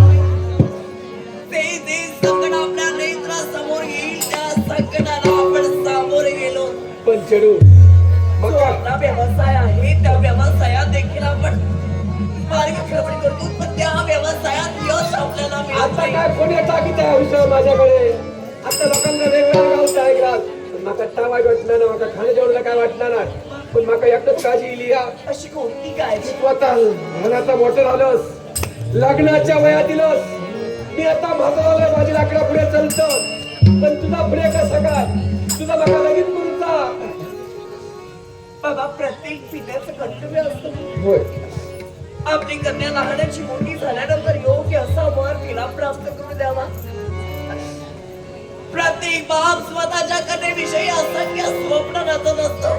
नाही. ते संकट आपल्या नेत्रासमोर येईल त्या संकटाला आपण सामोरे गेलो पण चढू मका आपला व्यवसाय आहे त्या व्यवसायात देखील आपण मार्गक्रमण करतो पण त्या व्यवसायात यश आपल्याला मिळत आता नाही. काय कोणी टाकीत आहे आयुष्य माझ्याकडे आता लोकांना वेगवेगळ्या गावचं ऐकलात पण माका ता वाईट वाटलं ना माका खाणे जेवढं काय वाटलं ना पण माका एकच काळजी येईल या अशी कोणती काळजी स्वतः लहानाचा मोठं झालोस लग्नाच्या वयातीलच मी आता म्हातारा झालोय माझी लाकडा पुढे चालतो पण तुझा पुढे कसं काय तुझा माका लगीन करूचा बाबा प्रत्येक पित्याचं कर्तव्य असतं होय आपली कन्या लहानाची मोठी झाल्यानंतर योग्य असा वर तिला प्राप्त करून द्यावा प्रत्येक बाप स्वतःच्या कन्येविषयी असंख्य स्वप्न रचत असतो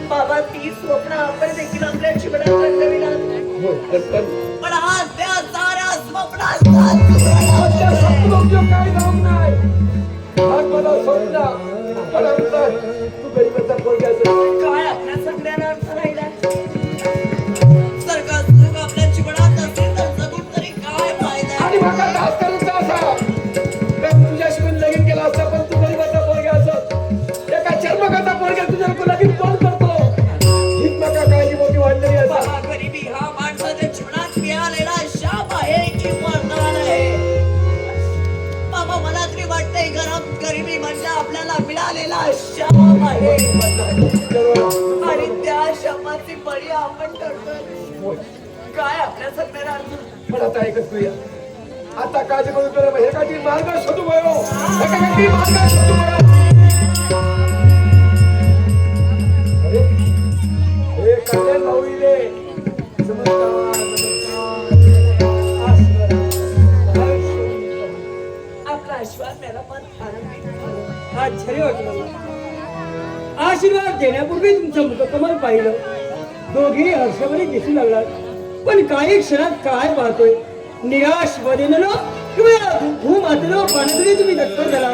बाबा ती स्वप्न आपण देखील आपल्या जीवनात रंगविणार होय पण आज त्या साऱ्या स्वप्नांचा त्या सत्लोक काय जाऊन नाही आज मला स्वप्न पण आमचा तू गरीबाचा पोरगा असेल काय आपल्या सगळ्यांना अर्थ राहिला सरकार सुख आपल्या जीवनात नसेल तर जगून तरी काय फायदा आणि माका दास करूचा असा तर तुझ्याशी मी लगीन केला असता पण तू गरीबाचा पोरगा असत एका चर्मकाचा पोरगा तुझ्या लगीन कोण करतो हीच माका काळजी मोठी वाढलेली असा बाबा गरिबी हा माणसाच्या जीवनात मिळालेला शाप आहे की मरण आहे बाबा मला तरी वाटतंय गरिबी म्हणजे आपल्याला मिळालेला शाप आहे आणि त्या शापाची बळी आपण ठरतोय काय आपल्या सगळ्यांना अर्थ पण आता ऐकत तू या आता काळजी करून तुला हेकाठी मार्ग शोधू बयो हेकाठी मार्ग शोधू बयो अरे हे कल्याण भाऊ इले नमस्कार आपला आशीर्वाद मला पण आनंदी आश्चर्य वाटलं मला. आशीर्वाद देण्यापूर्वी तुमचं मुखकमल पाहिलं दोघे हर्षभरी दिसू लागलात पण काही क्षणात काय पाहतोय निराश वदेनं किंवा भूमातेनं पाण्यातही तुम्ही तत्पर झाला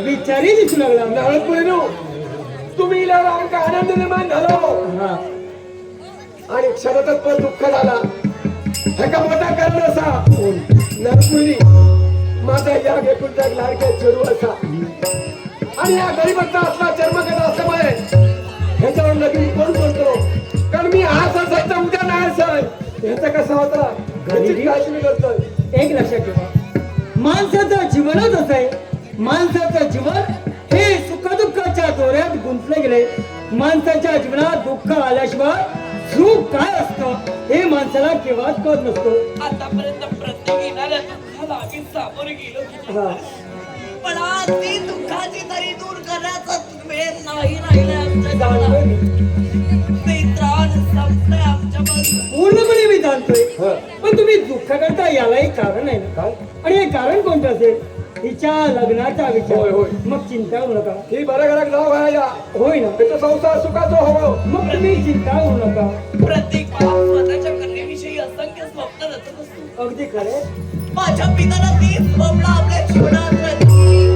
विचारही दिसू लागला नारद मुलीनो तुम्ही इला आमका आनंद निर्माण झालो हा आणि क्षणातच पण दुःख झाला ह्याका मोठा कारण असा नारद मुली माझा या एकुलता एक लाडक्या चेडू असा आणि या गरीबाचा असला जन्मगत असल्यामुळे ह्याच्यावर लगीन कोण बोलतो कारण मी आज असायचा उद्या नाही असाय ह्याचा कसा होता घरची काळजी मी करतोय एक लक्षात ठेवा, माणसाचं जीवनच असं आहे. माणसाचं जीवन हे सुखदुःखाच्या दोऱ्यात गुंतले गेले. माणसाच्या जीवनात दुःख आल्याशिवाय सुख काय असतं हे माणसाला केव्हाच कळत नसतो. आतापर्यंत प्रत्येक येणाऱ्या दुःखाला आम्ही सामोरे गेलो, हा. पण आज ती दुःखाची तरी दूर करण्याचा वेळ नाही राहिलाय आमच्या जीवनात. ते त्राण संपलंय आमच्यापासून. पूर्णपणे मी जाणतोय, पण तुम्ही दुःख करता यालाही कारण आहे ना. आणि हे कारण कोणतं असेल? हिच्या लग्नाचा होय, विचार. होय. मग चिंता करू नका. ही बरं घरात जाऊ व्हायला होय ना. त्याचा संसार सुखाचा हवं मग तुम्ही चिंता करू नका. प्रत्येक बाप स्वतःच्या कन्येविषयी असंख्य स्वप्न रचत असतो. अगदी खरे. माझ्या पिताला ती स्वप्न आपल्या जीवनात रचली.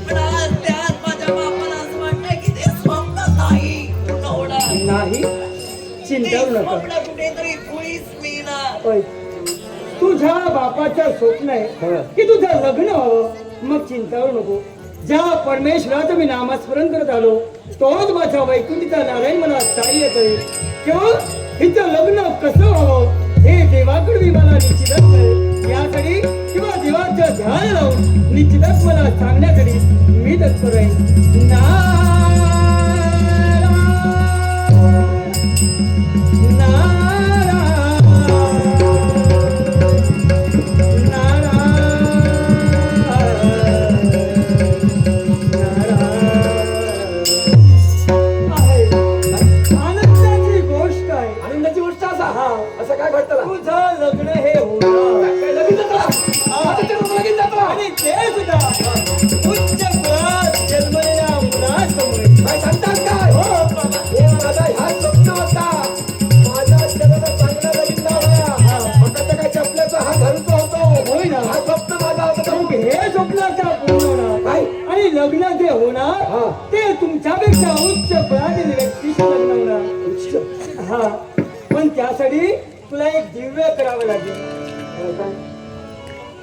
पण आज त्यात माझ्या बापाला असं वाटतंय की ते स्वप्न नाही पूर्ण होणार. नाही ते चिंता करू नका. स्वप्न कुठेतरी धुळीस मिळणार. होय. तुझ्या बापाचं स्वप्न आहे की तुझं लग्न व्हावं. मग चिंता करू नको. ज्या परमेश्वराचं मी नामस्मरण करत आलो तोच माझ्या वैकुंठीचा नारायण मला सहाय्य करेल. किंवा हिचं लग्न कसं व्हावं हे देवाकडे मी मला निश्चितच कळेल. यासाठी किंवा देवाचं ध्यान लावून निश्चितच मला सांगण्यासाठी मी तत्पर आहे. आनंदाची गोष्ट आहे. आनंदाची गोष्ट असा हा. असं काय घडतं तुझं लग्न हे होणार. काय लगीन जत्रा लगीन जत्रा आणि ते सुद्धा उच्च कुळात जन्मलेल्या मुलासमोर. काय सांगतात काय हो बाबा. हे माझा ह्या स्वप्न होता माझ्या शरीराला चांगला लगीन लावला फक्त काय चपल्याचा हा धरूचा होतो होय ना. हा स्वप्न माझा होता मग हे स्वप्नाचा पूर्ण होणार. काय? आणि लग्न जे होणार हा. ते तुमच्यापेक्षा उच्च कुळातील व्यक्तीशी लग्न होणार. हा. पण त्यासाठी तुला एक दिव्य करावं लागेल.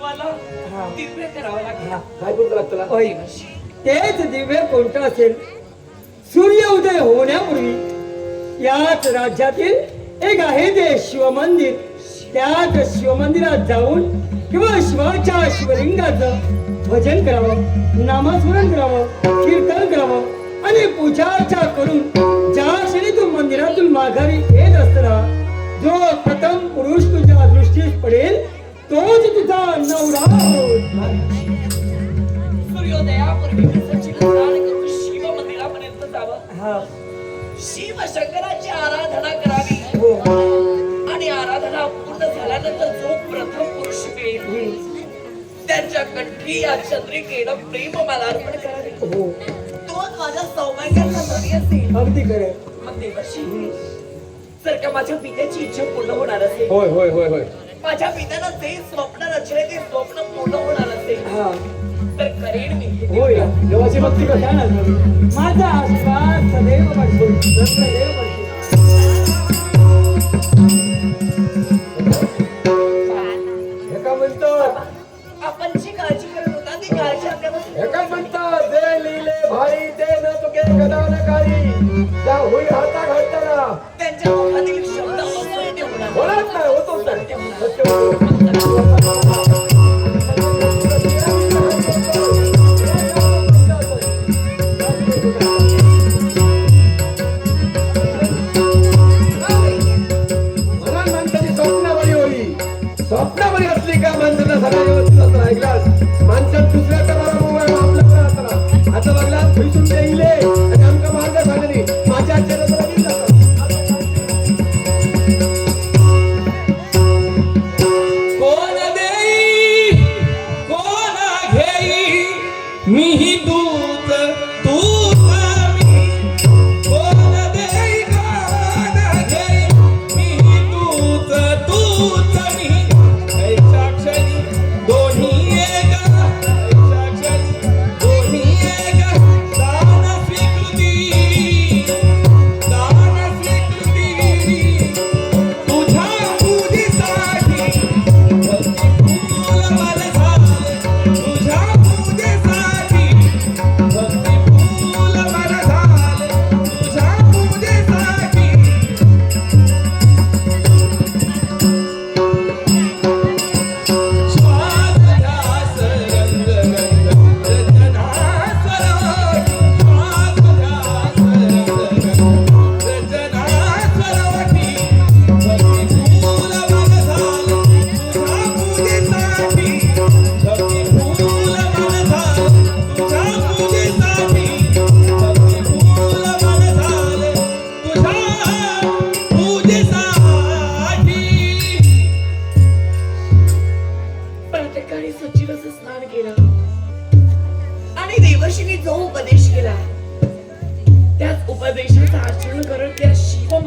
मला हा. दिव्य करावं लागेल. काय बोलतो लागतं तुला होय. तेच दिव्य कोणतं असेल? सूर्य उदय होण्यापूर्वी याच राज्यातील एक आहे ते शिवमंदिर. त्याच शिवमंदिरात जाऊन किंवा शिवाच्या शिवलिंगाचं भजन करावं, नामस्मरण करावं, कीर्तन करावं आणि पूजार्चा करून ज्या क्षणी तू मंदिरातून माघारी येत असताना जो प्रथम पुरुष तुझ्या दृष्टीस पडेल तोच तुझा नवरा होईल. सूर्योदयापूर्वी कसं चिरस्नान करून शिव मंदिरापर्यंत जावं, हा. शिव शंकराची आराधना करावी हो. आणि आराधना पूर्ण झाल्यानंतर जो प्रथम पुरुष मिळेल त्यांच्या कंठी या चंद्रिकेनं प्रेम मला अर्पण करावे. हो. तोच माझ्या सौभाग्याचा नदी असेल. अगदी खरं. मग देवाशी जर का माझ्या पित्याची इच्छा पूर्ण होणार असेल, होय होय होय होय माझ्या पित्यानं जे स्वप्न रचले ते स्वप्न पूर्ण होणार असेल हा. तर करेन मी. होय. देवाची भक्ती कर छान आहे. माझा आशीर्वाद सदैव पाठवू. सदैव पाठवू. हे काय म्हणतात आपण जी काळजी करत होता ती काळजी आपल्यापासून हे काय म्हणतात जे लिहिले भारी ते न तुके गदा न काळी त्या होई हाता घालताना त्यांच्या मुखातील शब्द असं होणार. होणार नाही होतोच नाही सत्य होतो.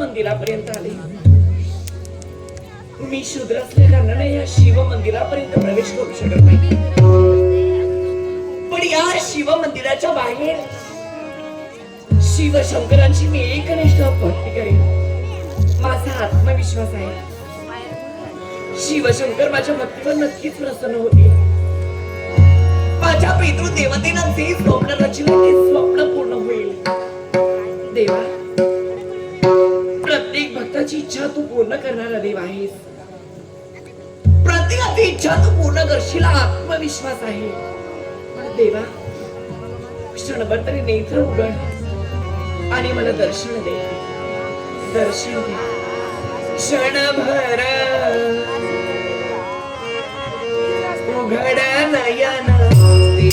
मंदिरापर्यंत आले. मी शूद्र असल्या कारणाने या शिव मंदिरापर्यंत प्रवेश करू शकत नाही. पण या शिव मंदिराच्या बाहेर शिवशंकरांची मी एकनिष्ठ भक्ती करेन. माझा आत्मविश्वास आहे शिवशंकर माझ्या भक्तीवर नक्कीच प्रसन्न होतील. माझ्या पितृ देवतेला जे स्वप्न रचले ते स्वप्न पूर्ण होईल. देवा, प्रत्येक भक्ताची इच्छा तू पूर्ण करणारा देव आहेस. प्रत्येकाची इच्छा तू पूर्ण करशील आत्मविश्वास आहे. पण देवा, क्षणभर तरी नेत्र उघड आणि मला दर्शन दे. दर्शन दे क्षणभर उघड नयन दे.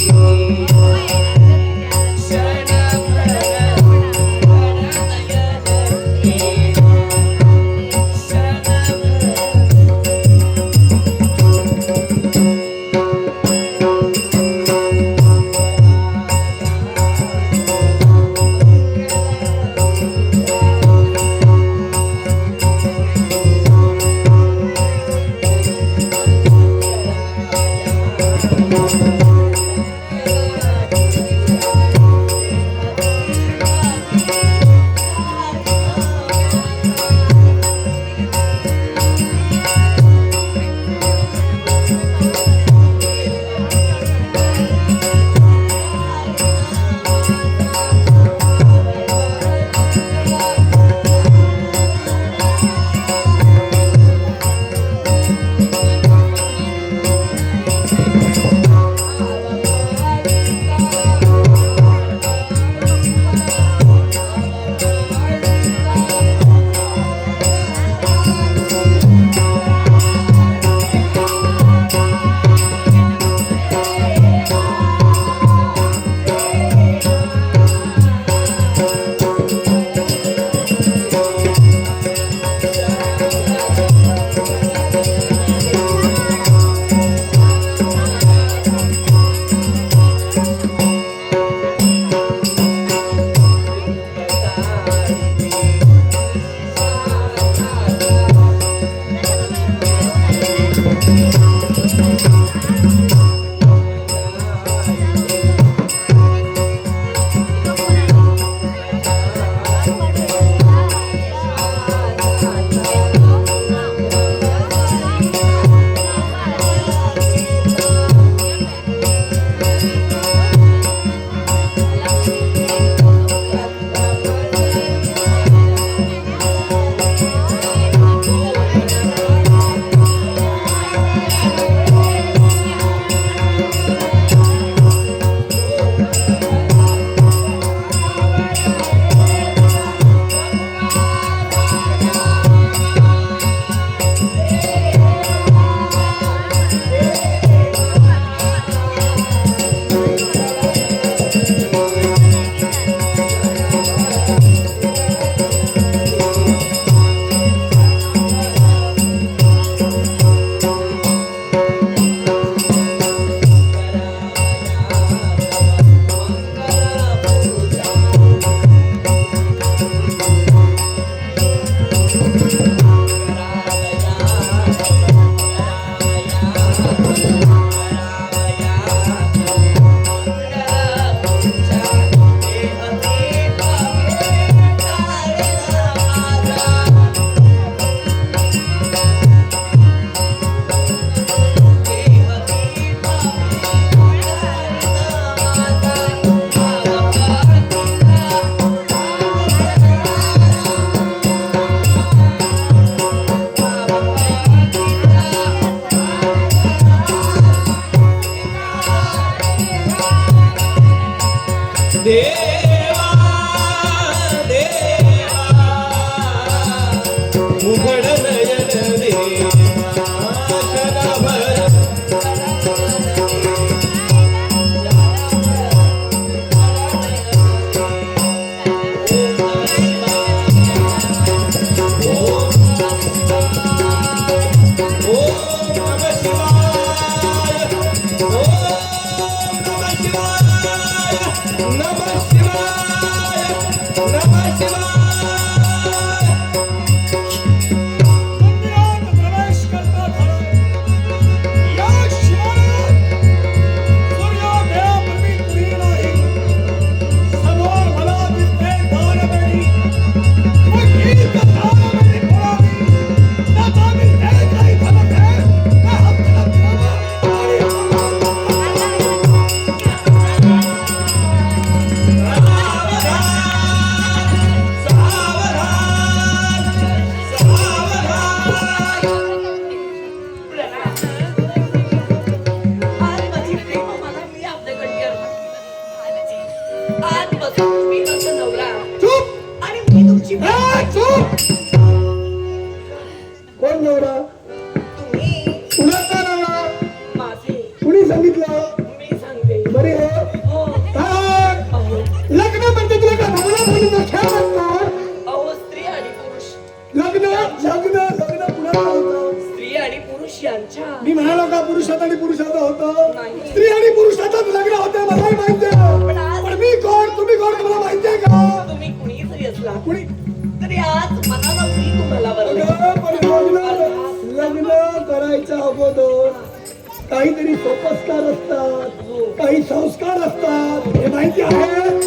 कोण नवरा? तुम्ही कुणाचा नवरा? माझे कुणी सांगितलं? मी सांगते बरे हो. हो काय? अहो लग्न म्हणजे तुला का भावना मुलीचा खेळ वाटतो? अहो स्त्री आणि पुरुष लग्न लग्न लग्न कुणाला होतं? स्त्री आणि पुरुष यांच्या मी म्हणालो का पुरुषात आणि पुरुषाचं होतं? नाही. स्त्री आणि पुरुषाचंच लग्न होतं मलाही माहितीये. पण आज पण मी कोण तुम्ही कोण तुम्हाला माहितीये का? तुम्ही कुणी जरी असला कुणी? तरी आज मनाला मी तुम्हाला वरले अगं, पण लग्न करायच्या अगोदर काहीतरी सोपस्कार असतात, काही संस्कार असतात, हे माहिती आहे?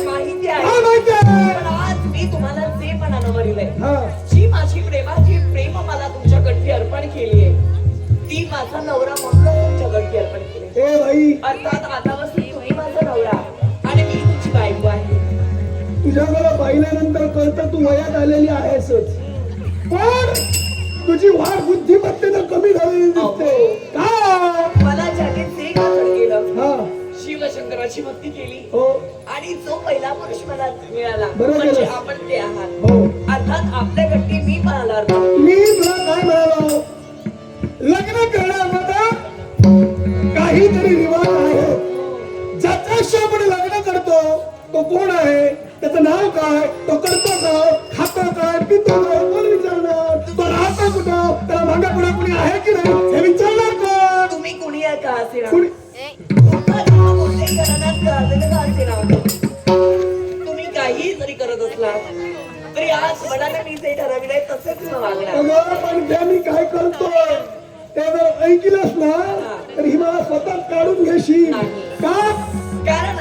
माहिती काय आहे माहिती आहे? पण आज मी तुम्हाला जे मनानं वरिलंय हा. जी माझी प्रेमाची प्रेम मला तुमच्या कडची अर्पण केली आहे ती माझा नवरा म्हणून तुमच्या कडची अर्पण केली ए बाई, अर्थात आतापासून तुम्ही माझा नवरा आणि मी तुमची बायको आहे तुझ्याकडे पाहिल्यानंतर कळतं तू वयात आलेली आहेसच. पण तुझी वाढ बुद्धिमत्तेनं कमी झालेली दिसते. का? मला ज्याने जे घातक केलं हा. शिवशंकराची भक्ती केली हो. आणि जो पहिला पुरुष मला मिळाला बरोबर म्हणजे आहे. आपण ते आहात हो. अर्थात आपल्याकडे मी पाहला अर्थ मी तुला काय म्हणालो? लग्न करण्यामध्ये काहीतरी रिवाज आहे. ज्याच्याशी आपण लग्न करतो तो कोण आहे, त्याचं नाव काय, तो करतो काय, खातो काय, पितो काय, कोण विचारणार? तो राहतो कुठं, त्याला मागे पुढे कुणी आहे की नाही हे विचारणार कोण? तुम्ही कुणी आहे का असे ना कुणी? कोणत्याही घराण्यात गाजलेलं का असे ना तुम्ही काही जरी करत असला तरी आज मनाने मी जे ठरविलंय तसेच मी वागणार अगं, पण ते मी काय करतोय ते जर ऐकलंस ना तर ही मला स्वतः काढून घेशील. का? कारण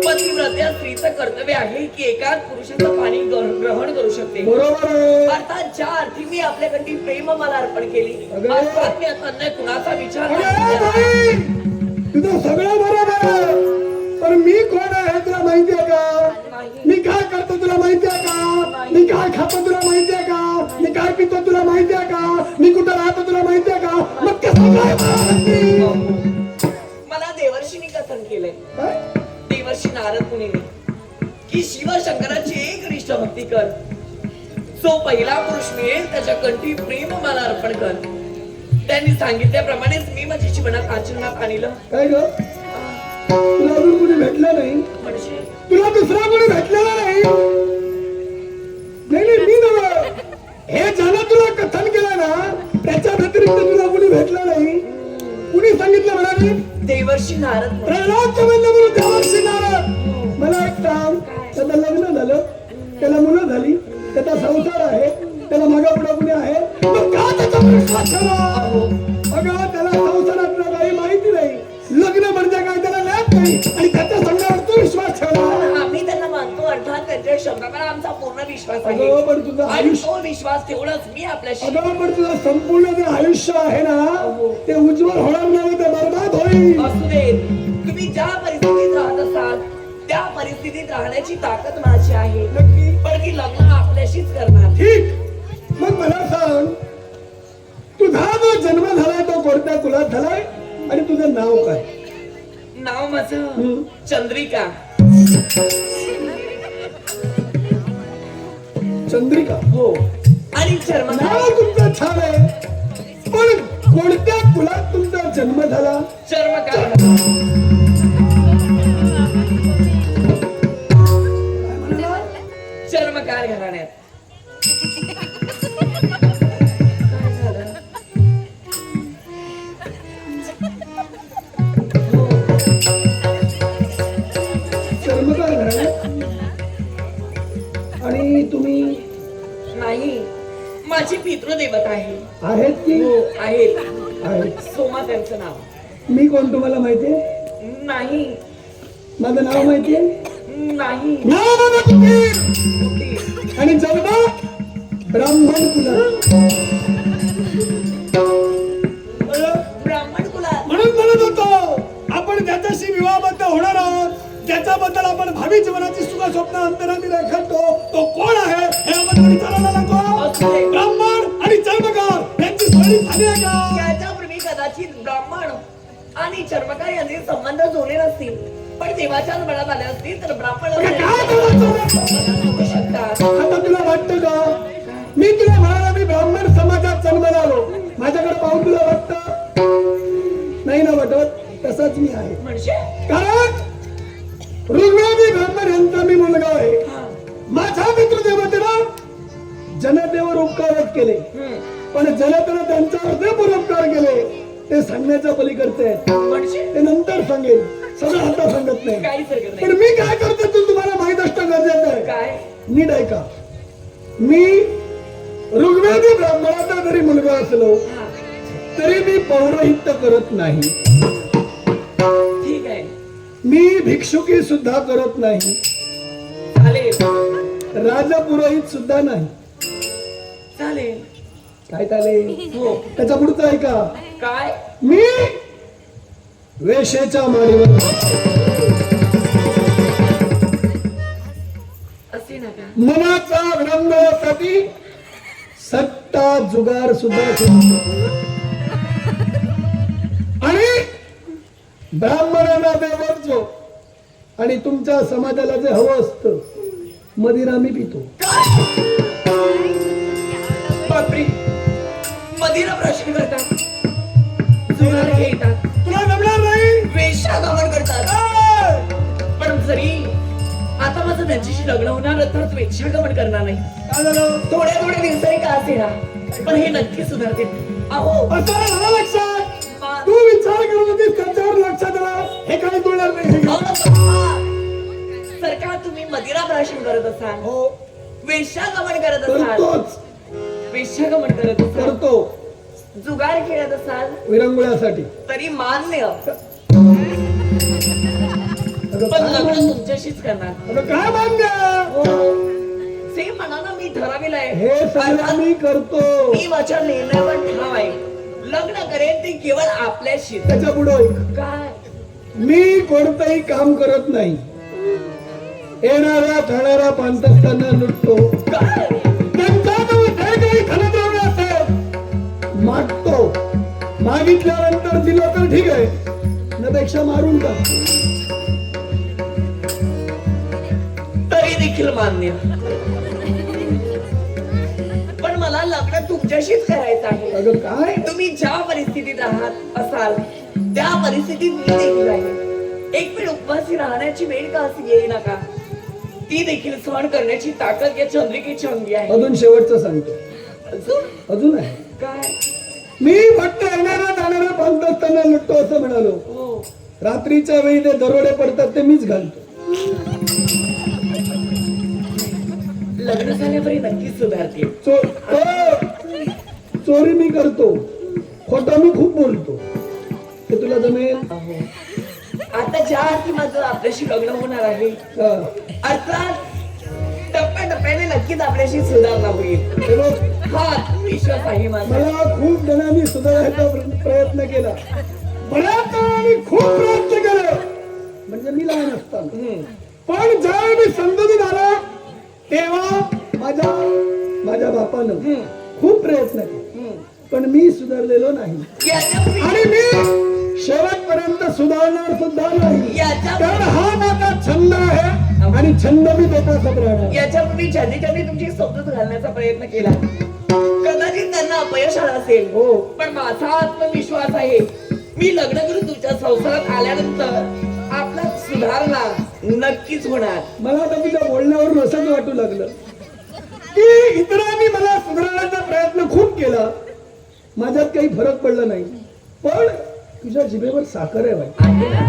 पतिव्रत्या स्त्रीचं कर्तव्य आहे की एकाच पुरुषाचं पाणी ग्रहण करू शकते बरोबर आहे. अर्थात ज्या अर्थी मी आपल्याकडे प्रेम मला अर्पण केली अगं. अर्थात मी अन्य कुणाचा विचार अरे नाही केला. बाई, तुझं सगळं बरोबर आहे. पण मी कोण आहे हे तुला माहितीये का? नाही. मी काय करतो तुला माहितीये का? मी काय खातो तुला माहितीये का? मी काय पितो तुला माहितीये का? मी कुठं राहतो तुला माहितीये का? मग कसं काय मारती? मला देवर्षीने कथन केलंय काय? देवर्षी नारद मुनीने की शिवशंकराची एक निष्ठ भक्ती कर जो पहिला पुरुष मिळेल त्याच्या कंठी प्रेम मला अर्पण कर त्यांनी सांगितल्याप्रमाणेच मी माझ्या जीवनात आचरणात आणलं काय ग? तुला अजून कुणी भेटलं नाही? म्हणजे तुला दुसरा कोणी भेटलेला नाही? नाही मी नव्हे. हे ज्यानं तुला कथन केलं ना त्याच्या व्यतिरिक्त तुला कोणी भेटलं नाही. कुणी सांगितलं म्हणाली? देवर्षी नारद मुनी. प्रल्हाद म्हणून देवर्षी नारद. मला एक सांग, त्याचं लग्न झालं, त्याला मुलं झाली, त्याचा संसार आहे, त्याला मागा पुढे कुणी आहे, मग का त्याचा विश्वास ठेवा? अगं, त्याला संसारातलं काही माहिती नाही, लग्न म्हणजे काय त्याला लॅब नाही, आणि त्याच्या संघावर तू विश्वास ठेवा. आम्ही त्यांना मानतो अर्थात त्यांच्या शब्दावर आमचा पूर्ण विश्वास आहे अगं, पण तुझं आणि आयुष्य तो विश्वास तेवढाच मी आपल्याशी अगं, पण तुझं संपूर्ण जे आयुष्य आहे ना ते उज्ज्वल होणार नाही, ते बरबाद होईल. असू दे तुम्ही ज्या परिस्थितीत राहत असाल त्या परिस्थितीत राहण्याची ताकद माझी आहे नक्की. पण ती लग्न आपल्याशीच करणार ठीक. मग मला सांग, तुझा जो जन्म झालाय तो कोणत्या कुलात झालाय आणि तुझं नाव काय? नाव माझं चंद्रिका चंद्रिका. हो आणि जन्म नाव तुमचं छान आहे, पण कोणत्या कुलात तुमचा जन्म झाला? चर्मकार चर्मकार घराण्यात काय झालं? चर्मकार घराण्यात. आणि तुम्ही नाही माझी पितृदेवता आहे आहेत की? हो आहेत आहेत. सोमा त्यांचं नाव मी कोण तुम्हाला माहितीये? नाही माझं नाव माहितीये? नाही नाव माझं कुठे? कुठे? आणि जन्म ब्राह्मण कुलात. ब्राह्मण कुलात म्हणून म्हणत होतो आपण ज्याच्याशी विवाहबद्ध होणार आहोत, ज्याच्याबद्दल आपण भावी जीवनाची सुख स्वप्न अंतराने रेखाटतो तो कोण आहे हे आपण विचारायला नको. ब्राह्मण आणि चर्मकार यांची सोयी झाली आहे का? त्याच्यापूर्वी कदाचित ब्राह्मण आणि चर्मकार यांचे संबंध जोडले नसतील पण देवाच्याच बळात आले असतील तर ब्राह्मण काय बोलायचं? होऊ शकतात. आता तुला वाटतं का मी तुला म्हणाला मी ब्राह्मण समाजात जन्माला आलो, माझ्याकडे पाहून तुला वाटतं नाही ना वाटत? तसाच मी आहे. म्हणजे कारण ऋग्वेदी ब्राह्मण यांचा मी मुलगा आहे. माझ्या मित्र देवतेनं जनतेवर उपकारच केले, पण जनतेनं त्यांच्यावर जे परोपकार केले ते सांगण्याच्या पलीकडचे आहेत. म्हणजे ते नंतर सांगेल, सगळं आता सांगत नाही. काहीच हरकत पण नाही. मी काय करतो ते तुम्हाला माहित असणं गरजेचं आहे. काय नीट ऐका. मी ऋग्वेदी ब्राह्मणाचा जरी मुलगा असलो तरी मी पौरोहित्य करत नाही. ठीक आहे, मी भिक्षुकी सुद्धा करत नाही, चालेल राजपुरोहित सुद्धा नाही. चालेल. काय चालेल? हो. त्याच्या पुढचं ऐका. काय मी वेशेच्या माडीवर असे नका. मनाचा विनंदासाठी सट्टा जुगार सुद्धा खेळतो. आणि ब्राह्मणांना देवरचो आणि तुमच्या समाजाला जे हवं असतं मदिरा मी पितो. बापरे, मदिरा प्रश्न करतात, जुगार खेळतात, तुला जमणार नाही. वेश्यागमन करतात. पण जरी आता माझं त्यांच्याशी लग्न होणार तर वेश्यागमन करणार नाही. काय झालं? थोड्या थोड्या दिवसांनी का असेना, पण हे नक्की सुधारते. अहो असं आलं लक्षात? मा- तू विचार करत होतीस त्यांच्यावर लक्षात आला हे काही जुळणार नाही. सरकार तुम्ही मदिरा प्राशन करत असाल, हो वेश्यागमन करत असाल, करतोच, वेश्यागमन करत असाल, करतो जुगार खेळत असाल विरंगुळ्यासाठी. तरी मान्य, अगं पण काय लग्न मान्य? तुमच्याशीच करणार. अगं काय मान्य? हो, सेम म्हणा ना, मी ठरविलंय. हे सगळं मी करतो. मी वचन लिहिलंय पण ठाव आहे, लग्न करेन ते केवळ आपल्याशी. त्याच्या पुढे काय मी कोणतंही काम करत नाही. येणारा खाणारा पांतस्तांना लुटतो. काय त्यांच्याजवळ जे काही धनद्रव्य असेल मागतो. मागितल्यानंतर दिलं तर ठीक आहे, त्यापेक्षा मारून टाकतो. तरी देखील मान्य, पण मला लग्न तुमच्याशीच करायचं आहे. अगं काय? तुम्ही ज्या परिस्थितीत राहत असाल त्या परिस्थितीत मी देखील आहे. एक वेळ उपवासी राहण्याची वेळ का अशी येई नका, ती देखील सहन करण्याची ताकद या चंद्रिकेची अंगी आहे. अजून शेवटचं सांगतो. अजून अजून आहे. काय? मी फक्त येणारा जाणारा पांतस्तांना लुटतो असं म्हणालो. हो, रात्रीच्या वेळी ते दरोडे पडतात ते मीच घालतो. लग्न झाल्यावर नक्कीच सुधारते. चोरी मी करतो, खोटं मी खूप बोलतो. ते तुला जमेल? अहो, आता ज्या अर्थी माझं आपल्याशी लग्न होणार आहे, हा. अर्थात टप्प्याटप्प्याने नक्कीच आपल्याशी सुधारणा होईल. हे बघ, हा विश्वास आहे माझा. मला खूप जणांनी सुधारायचा प्रयत्न केला, बऱ्याच जणांनी खूप प्रयत्न केले, म्हणजे मी लहान असताना. पण ज्यावेळी मी संधी झाला तेव्हा माझ्या बापानं खूप प्रयत्न केले, पण मी सुधारलेलो नाही याच्या आणि मी शेवटपर्यंत सुधारणार सुद्धा नाही. याच्या कारण हा माझा छंद आहे आणि छंद मी जोपासत राहणार. याच्यापूर्वी ज्यांनी तुमची समजूत घालण्याचा प्रयत्न केला कदाचित त्यांना अपयश आलं असेल. हो. पण माझा आत्मविश्वास आहे, मी लग्न करून तुमच्या संसारात आल्यानंतर आपला सुधारणा नक्कीच होणार. मला आता तुझ्या बोलण्यावरून असंच वाटू लागलं की इतरांनी मला सुधारण्याचा प्रयत्न खूप केला, माझ्यात काही फरक पडला नाही, पण तुझ्या जिभेवर साखर आहे बाई. आहे ना?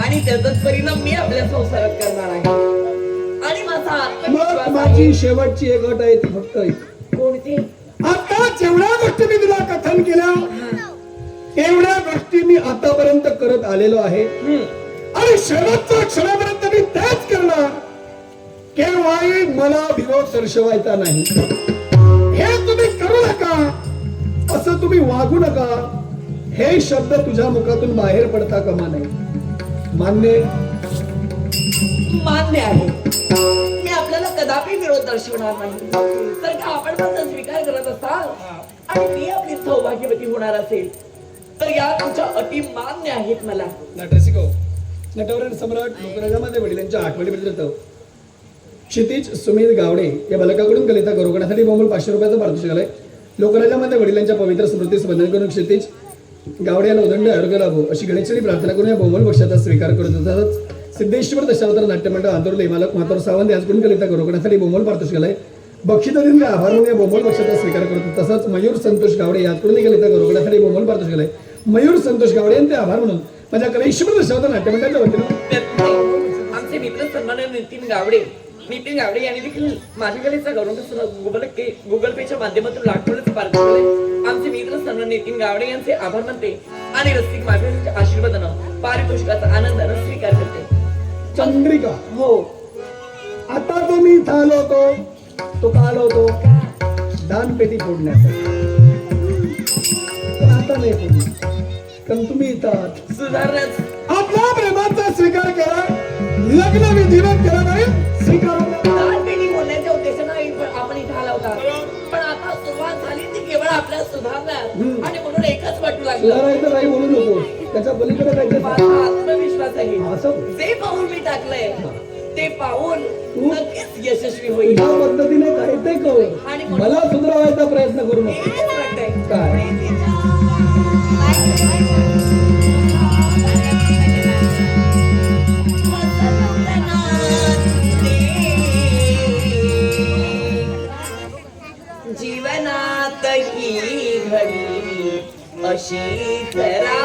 आणि त्याचाच परिणाम मी आपल्या संसारात करणार आहे. आणि माझा मग आत्मविश्वास माझी आहे. शेवटची एक अट आहे ती फक्त एक. कोणती? आता जेवढ्या गोष्टी मी तुला कथन केल्या तेवढ्या गोष्टी मी आतापर्यंत करत आलेलो आहे आणि शेवटच्या क्षणापर्यंत मी तेच करणार. केव्हाही मला विरोध दर्शवायचा नाही. हे तुम्ही करू नका, असं तुम्ही वागू नका, हे शब्द तुझ्या मुखातून बाहेर पडता कामा नये. मान्य? मान्य आहे. मी आपल्याला कदापि विरोध दर्शवणार नाही. तर का आपण माझा स्वीकार करत असाल आणि मी आपली सौभाग्यवती होणार असेल तर या तुमच्या अटी मान्य आहेत मला. नटरसिको, नटवरण सम्राट लोकराजामध्ये वडिलांच्या आठवणीबद्दल क्षितिज सुमित गावडे या बालकाकडून कलिता करू करण्यासाठी बोंबल 500 रुपयाचा पारितोषिक आलंय. लोकराज्यामध्ये वडिलांच्या पवित्र स्मृती स्मरण करून क्षितिज गावडे यांना उदंड आरोग्य लाभो अशी गणेशाची प्रार्थना करून या बोंबल पक्षाचा स्वीकार करतो. तसंच सिद्धेश्वर दशावतार नाट्यमंडळ आंदोलन मालक म्हातार सावंत याचकडून कलिता करू करण्यासाठी बोंबल पारितोषिक आलंय. बक्षितांचे आभार म्हणून या बोंबल पक्षाचा स्वीकार करतो. तसंच मयूर संतोष गावडे याचकडून कलिता करू करण्यासाठी बोंबल पारितोषिक आलंय. मयूर संतोष गावडे यांचे आभार म्हणून माझ्या कलेश्वर दशावतार नाट्यमंडळाच्या वतीनं आमचे मित्र सन्माननीय नितीन गावडे यांनी देखील माझ्या कलेचा गौरव गुगल पेच्या माध्यमातून लाखोचे पारितोषिक दिले. आमचे मित्र सन्माननीय नितीन गावडे यांचे आभार मानते आणि रसिक माझ्या आशीर्वादानं पारितोषिकाचा आनंदानं स्वीकार करते. चंद्रिका हो आता जो मी इथं आलो होतो तो का आलो होतो दानपेटी फोडण्यासाठी, पण आता नाही फोडली कारण तुम्ही इथं आहात. सुधारण्यास आपल्या प्रेमाचा स्वीकार केला, लग्न विधिवत केला नाही स्वीकार दानपेटी बोलण्याच्या उद्देशानं आपण इथं आला होता. पण आता सुरुवात झाली ती केवळ आपल्या सुधारण्यात आणि म्हणून एकच वाटू लागलं. सुधारायचं काही बोलू नको, त्याच्या पलीकडे काहीतरी माझा आत्मविश्वास आहे असं जे पाऊल मी टाकलंय ते पाऊल नक्कीच यशस्वी होईल. या पद्धतीने काही ते करू मला सुधारायचा प्रयत्न करू नको. हेच वाटतंय. काय जीवनात ही घडी अशी करा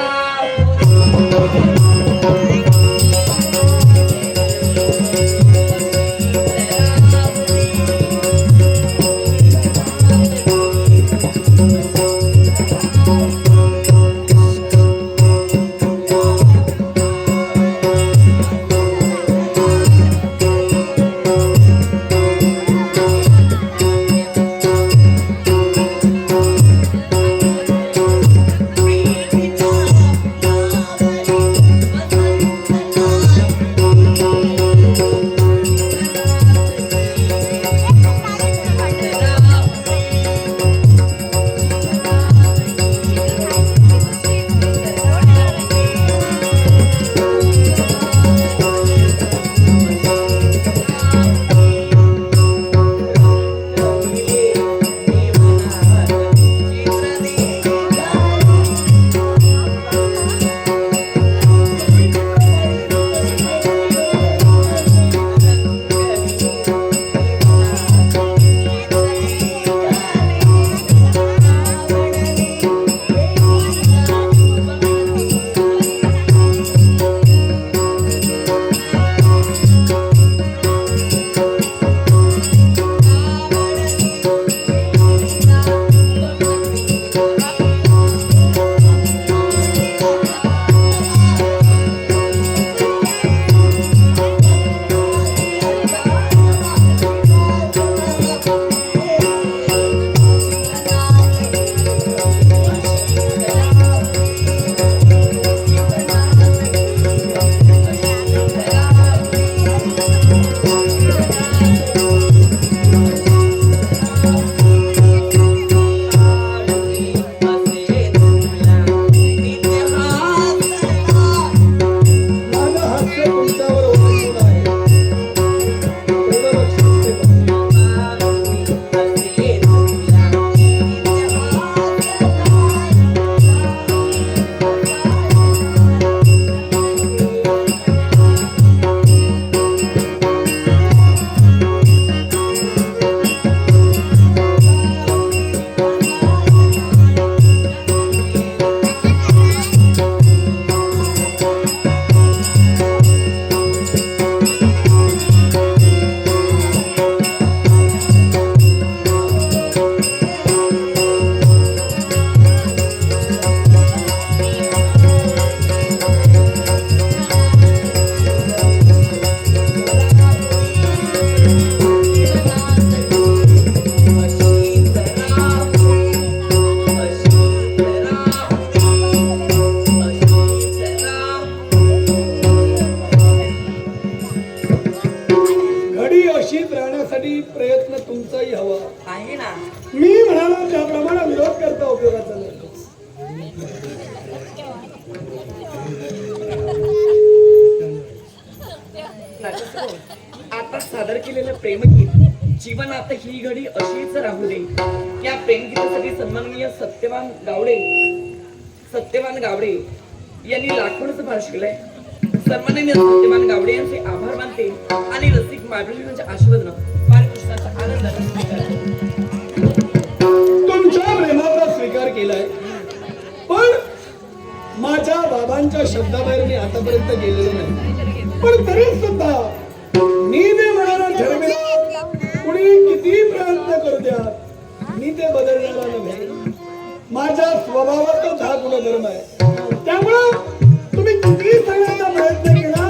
आता सादर केलेल्या प्रेमगीत जीवनात ही घडी अशीच राहू दे. या प्रेमगीतासाठी सन्माननीय सत्यवान गावडे यांनी लाखोंचं भार शिकलंय. सन्माननीय सत्यवान गावडे यांचे आभार मानते आणि रसिक मायब्रजींच्या आशीर्वादानं पारितोषिकाचा आनंदाने स्वीकार. तुमच्या प्रेमाचा स्वीकार केलाय, पण माझ्या बाबांच्या शब्दाबाहेर मी आतापर्यंत गेलेलो नाही. पण तरी सुद्धा मी ते म्हणायला ठरविलं, कुणी किती प्रयत्न करू द्या, मी ते बदलणार नव्हे. माझ्या स्वभावाचा हा गुणधर्म आहे. त्यामुळं तुम्ही किती सांगण्याचा प्रयत्न केला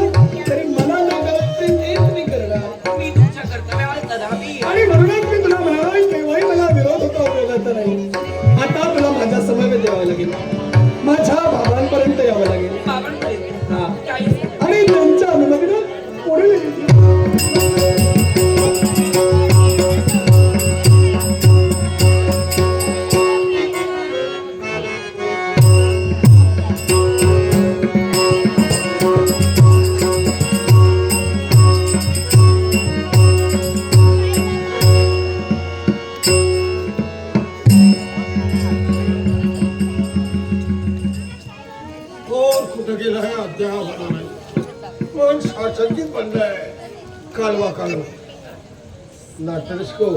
तरी मला न करत तेच मी करणार. मी तुमच्या कर्तव्यावर कदापि आणि म्हणूनच मी तुला म्हणालो, केव्हाही मला विरोध होता उपयोगाचा नाही. आता तुला माझ्या समवेत यावं लागेल, माझ्या बाबांपर्यंत यावं लागेल. बाबांपर्यंत हा. काही आणि त्यांच्या अनुमतीनं पुढे कोण कुठं गेलं आहे अद्याप आला नाही. कोण शासनकीत बनलाय कालवा कालवा. नाट्यरसिको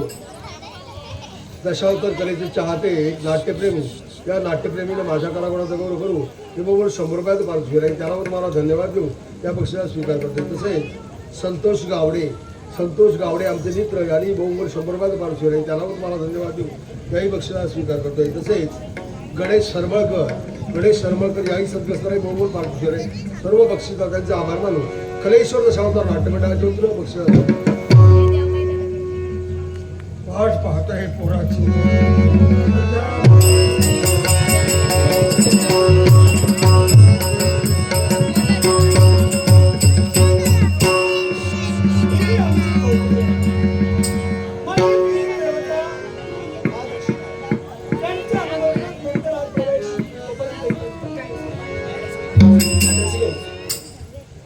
दशावतार कलेचे चाहते नाट्यप्रेमी या नाट्यप्रेमीने माझ्या कलागुणाचा गौरव करू मी बरोबर 100 रुपयाचं पारितोषिक आहे. त्याला मला धन्यवाद देऊ, त्या पक्षाला स्वीकार करते. तसेच संतोष गावडे आमचे मित्र यांनी बरोबर 100 रुपयाचं पारितोषिक आहे. त्याला मला धन्यवाद देऊ, त्याही पक्षाला स्वीकार करतोय. तसेच गणेश शर्मळकर याही सदस्यराही बरोबर पारितोषिक आहे. सर्व बक्षीसदात्यांचे आभार मानू. कलेश्वर दशावतार नाट्यमंडळाचे उत्तर बक्षीस वाट पाहत आहे पोराची.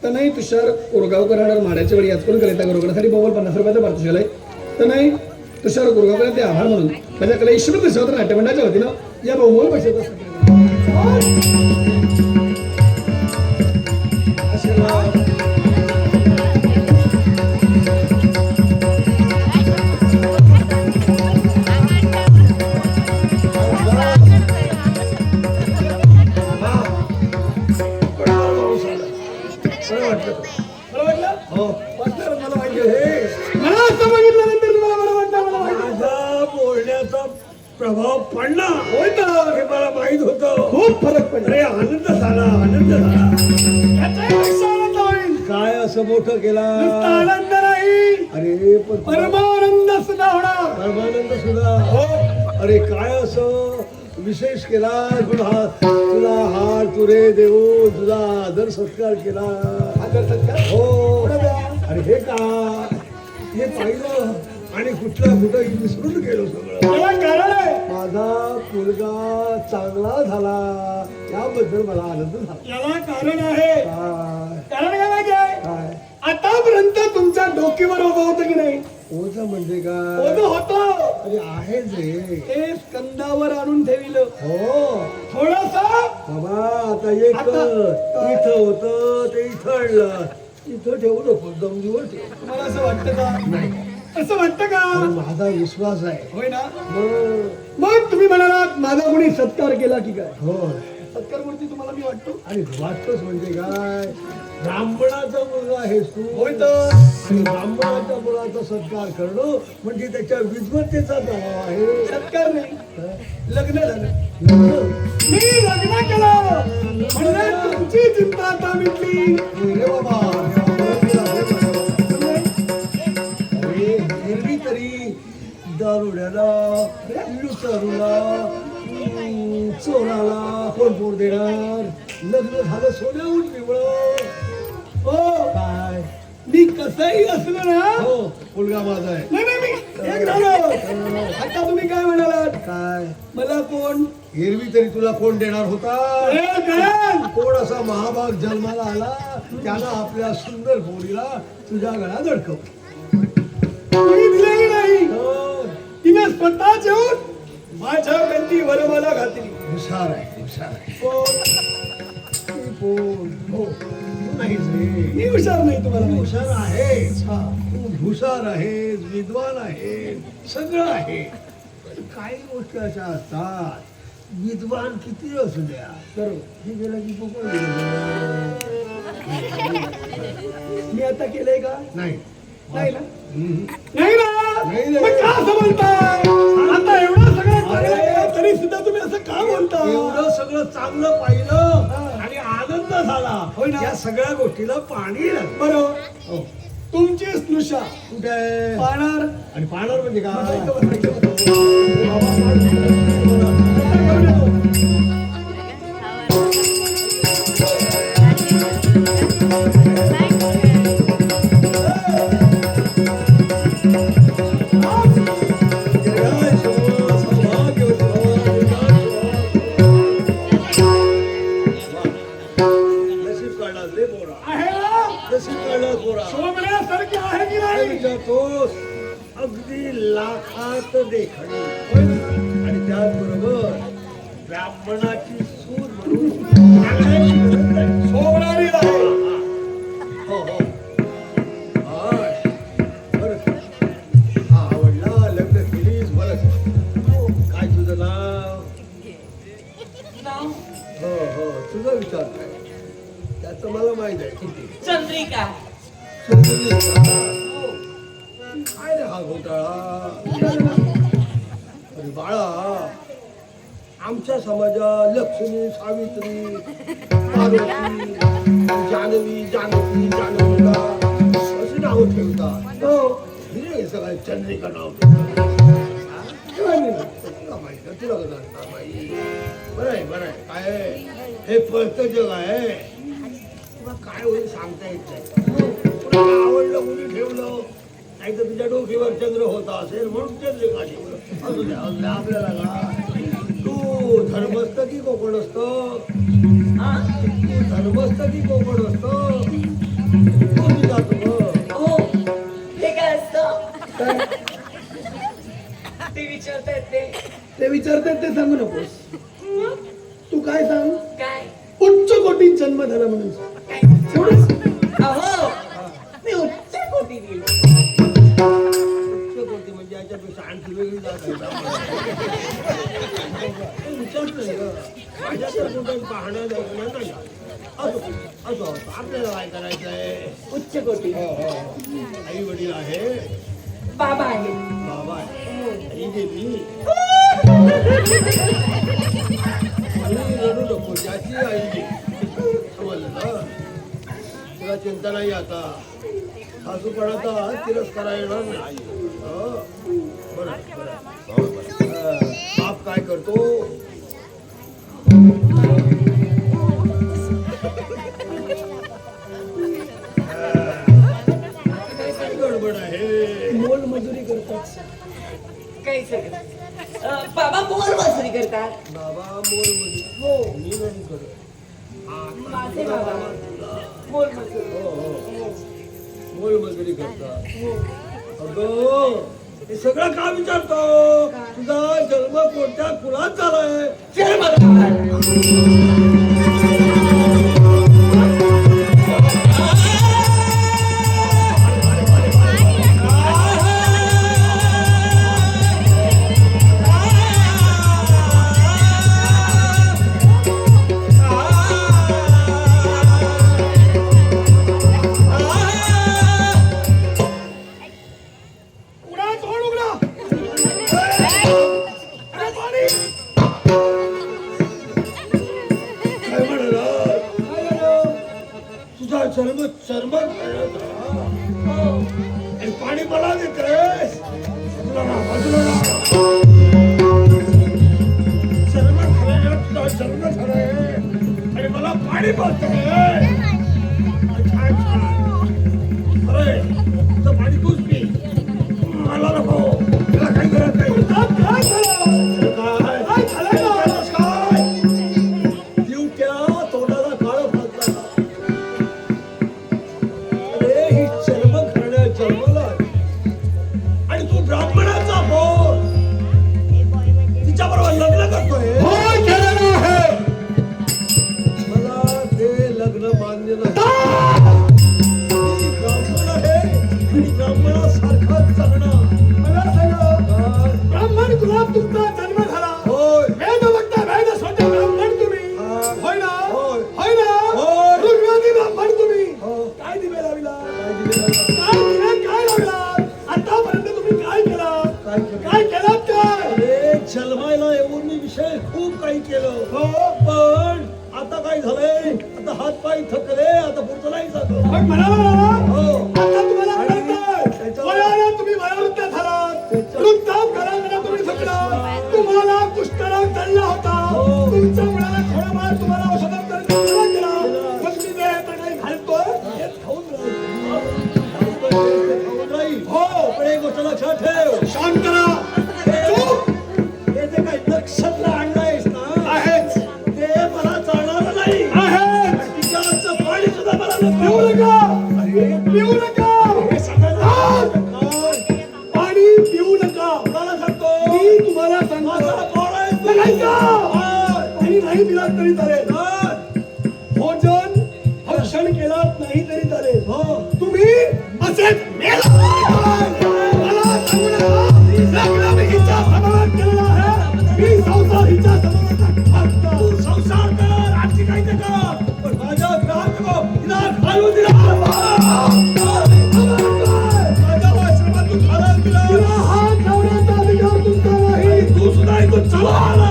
तनय तुषार कोरगावकर राहणार माड्याच्या वेळी याच करून कलेता गौरवण्यासाठी बरोबर 50 रुपयाचा पारितोषिक आलंय. तनय तुषार कोरगावकर ते आभार म्हणून माझ्या कलेश्वर दशावतार नाट्यमंडळाच्या वतीनं या बहुमोल पैशाचा आशीर्वाद. मला वाटलं हो वाटलं मला माहिती आहे. मला असं बघितल्यानंतर तुम्हाला बरं वाटतं. मला माहिती माझा बोलण्याचा प्रभाव पडला होय तर हे मला माहित होतं. खूप फरक पडला. अरे आनंद झाला. याच्यापेक्षा आनंद होईल. काय असं मोठं केला. नुसता आनंद नाही, अरे पण परमानंद सुद्धा होणार. परमानंद सुद्धा. हो, अरे काय असं विशेष केला. तुला हार तुरे देऊ, तुझा आदर सत्कार केला. आदर सत्कार. हो पुढं द्या. अरे हे का हे पाहिलं आणि कुठं विसरून गेलो सगळं. त्याला कारण आहे. माझा मुलगा चांगला झाला याबद्दल मला आनंद झाला. याला कारण आहे. काय कारण काय माहिती आहे? काय आतापर्यंत तुमच्या डोकीवर उभं होतं की नाही? होतं म्हणजे काय. उभं होतं. अरे आहे जे ते स्कंदावर आणून ठेविलं. हो थोडंसं बाबा आता एक आता- इथं होतं ते इथं आणलं. इथं ठेवू नको, जमिनीवर ठेव. तुम्हाला असं वाटतं का? नाही असं वाटतं का? पण माझा विश्वास आहे. होय ना? मग मग तुम्ही म्हणालात माझा कोणी सत्कार केला की काय? हो सत्कार मूर्ती तुम्हाला मी वाटतो. आणि वाटतच म्हणजे काय. ब्राह्मणाचा मुलगा आहेस तू. होय तर. आणि ब्राह्मणाच्या मुलाचा सत्कार करणं म्हणजे त्याच्या विद्वत्तेचा प्रभाव आहे. सत्कार नाही, लग्न झालं. लग्न. मी लग्न केलं म्हणजे तुमची चिंता आता मिटली. रे बाबा अरे एरवी तरी दारुड्याला लुटारूला चोराला कोण पोर देणार. लग्न झालं सोन्याहून पिवळं. हो, काय मी कसंही असलो ना. हो मुलगा माझा आहे. नाही नाही, मी एक झालो. आता तुम्ही काय म्हणालात? काय मला कोण? एरवी तरी तुला कोण देणार होता. हे कळलं? कोण असा महाभाग जन्माला आला त्यानं आपल्या सुंदर पोरीला तुझ्या गळ्यात अडकव. स्वतः जेवून माझ्या गंतीवर मला घातली. हुशार आहे, हुशार आहे. हो, नाहीच रे. मी हुशार नाही तुम्हाला तू माहिती. हुशार आहेस. हा. तू हुशार आहेस, विद्वान आहे, सगळं आहे. पण काही गोष्टी अशा असतात, विद्वान किती असू द्या, बरोबर. हे गेलं की पोकळ गेलं. मी आता केलंय का? नाही. नाही ना? हम्म. नाही ना? नाही रे. मग का असं बोलताय? आता एवढं सगळं चांगलं केलं तरी सुद्धा तुम्ही असं का बोलता? एवढं सगळं चांगलं पाहिलं आणि आनंद झाला. होय ना? या सगळ्या गोष्टीला पाणी लागलं. बरोबर. हो. तुमची स्नुषा कुठे आहे? पाहणार आणि पाहणार म्हणजे काय? नशीब काढला रे पोरा. आहे ना? नशीब काढला पोरा. शोभण्यासारखी आहे की काय नाही? विचारतोस? अगदी लाखात देखणी आणि त्याचबरोबर ब्राह्मणाची सूर म्हणून चांगल्याची गरज आहे. शोभणारी आहे. हो, हो. हाय. बरं. हा आवडला, लग्न केलीस, बरं. काय तुझं नाव? हो, हो. तुझा विचार काय? त्याचं मला माहित आहे. किती? चंद्रिका. काय रे हा घोटाळा? अरे बाळा, आमच्या समाजात लक्ष्मी, सावित्री, पार्वती, जानवी, जानकी, जानविका अशी नावं ठेवतात. हो. हे सगळं चंद्रिका नाव ठेवतात. तुला माहिती आहे, तुला कसं असणार माहिती? बरं आहे, बरं आहे. काय आहे? हे पळतं जग आहे. तुला काय होईल सांगता येत नाही. तुला आवडलं कोणी ठेवलं, नाही तर तुझ्या डोकीवर चंद्र होता असेल म्हणून चंद्रिका ठेवलं. असू द्या, असू द्या. आपल्याला का तू धर्मस्थ की कोकण असतो? तू धर्मस्थ की कोकण असतो? तू मी जातो मग. हो, हे काय असतं? ते विचारतायत ते विचारतात ते सांगू नकोस. तू काय सांग? काय? उच्च कोटीत जन्म झाला म्हणून सांग. काय? एवढंच. अहो, मी उच्च कोटीतील. कोणती म्हणजे याच्यापेक्षा आणखी वेगळी जात आहे. विचारलं नाही गं. माझ्या तर कुठे पाहणं दाखवणं नाही. असो, असो, असो. आपल्याला काय करायचं आहे? उच्च कोटी. आई वडील आहे, बाबा आहे. बाबा आहे, आई देवी. रडू नको, ज्याची आई दे. समजलं ना? तुला चिंता नाही आता. सासूपणाचा तिरस्कार येणार नाही. हो. बरं, बरं. बाप काय करतो? काय गडबड आहे? मोल मजुरी करतात. काही सगळं. बाबा मोल मजुरी करतात. बाबा मोलमजुरी. हो, मी नाही करत. माझे बाबा मोल मजुरी. हो, हो. मोलमजुरी करतात. अगं, हे सगळं का विचारतो? तुझा जन्म कोणत्या कुळात झालाय? उघडा, तोंड उघडा. अरे पाणी. काय म्हणाला? काय झालं? तुझा जन्म चर्मन आणि पाणी मला देतेस? तुला ना बाजूला ना. चर्मन खरं, तुझा जन्म खरं आणि मला पाणी पाजतोय. छान, छान. अरे, तुझं पाणी तूच पी. मला नको. तुला काही गरज नाही. काय झालं? काय? काय झालंय ना? काय? दिवट्या तोंडाला काळं फासला. अरे ही जन्म खरण्या जन्माला आली. आणि तू ब्राह्मणाचा पोर जन्मायला येऊन मी विषय खूप काही केलं हो. पण आता काय झालंय, आता हात पाय थकले, आता पुढचं नाही जातो. मग म्हणाला ना, हो. आता तुम्हाला कळतंय. त्याच्या- वयाने तुम्ही वयोवृद्ध झालात. वृद्धाप घराघरात तुम्ही सुटला. तुम्हाला कुष्ठरोग जडला होता. हो. तुमच्या मुलाला थोडंफार तुम्हाला औषधांतर करावा केला. मग मी जे आता काही घालतोय, हेच खाऊन राहील. हो. पण एक गोष्ट लक्षात ठेव, शांत राहा. चूप. हे जे काही नक्षत्र आणलंयस ना, आहेच. ते मला चालणार नाही. आहेच. तिच्याचं पाणी सुद्धा मला नको. पिऊ नका. पिऊ नका. हे सगळं हा. काय? पाणी पिऊ नका. कोणाला सांगतो? मी तुम्हाला माझा सांगतो. पोर आहे तू. ऐका. काय? आणि नाही पिलात तरी चालेल. काय? भोजन भक्षण केलात नाही तरी चालेल. हो. तुम्ही असेच मेला. मला सांगू नका. लग्न मी हिच्या समोर केलेलं आहे. मी संसार हिच्या समोर टाकला. तू संसार कर, आजची काही ते कर. पण माझ्या घरात नको. हिला घालून दिला. माझ्या आश्रमात तू घालून दिला. तिला हात लावण्याचा अधिकार तुमचा नाही. तू सुद्धा इथून चला आला.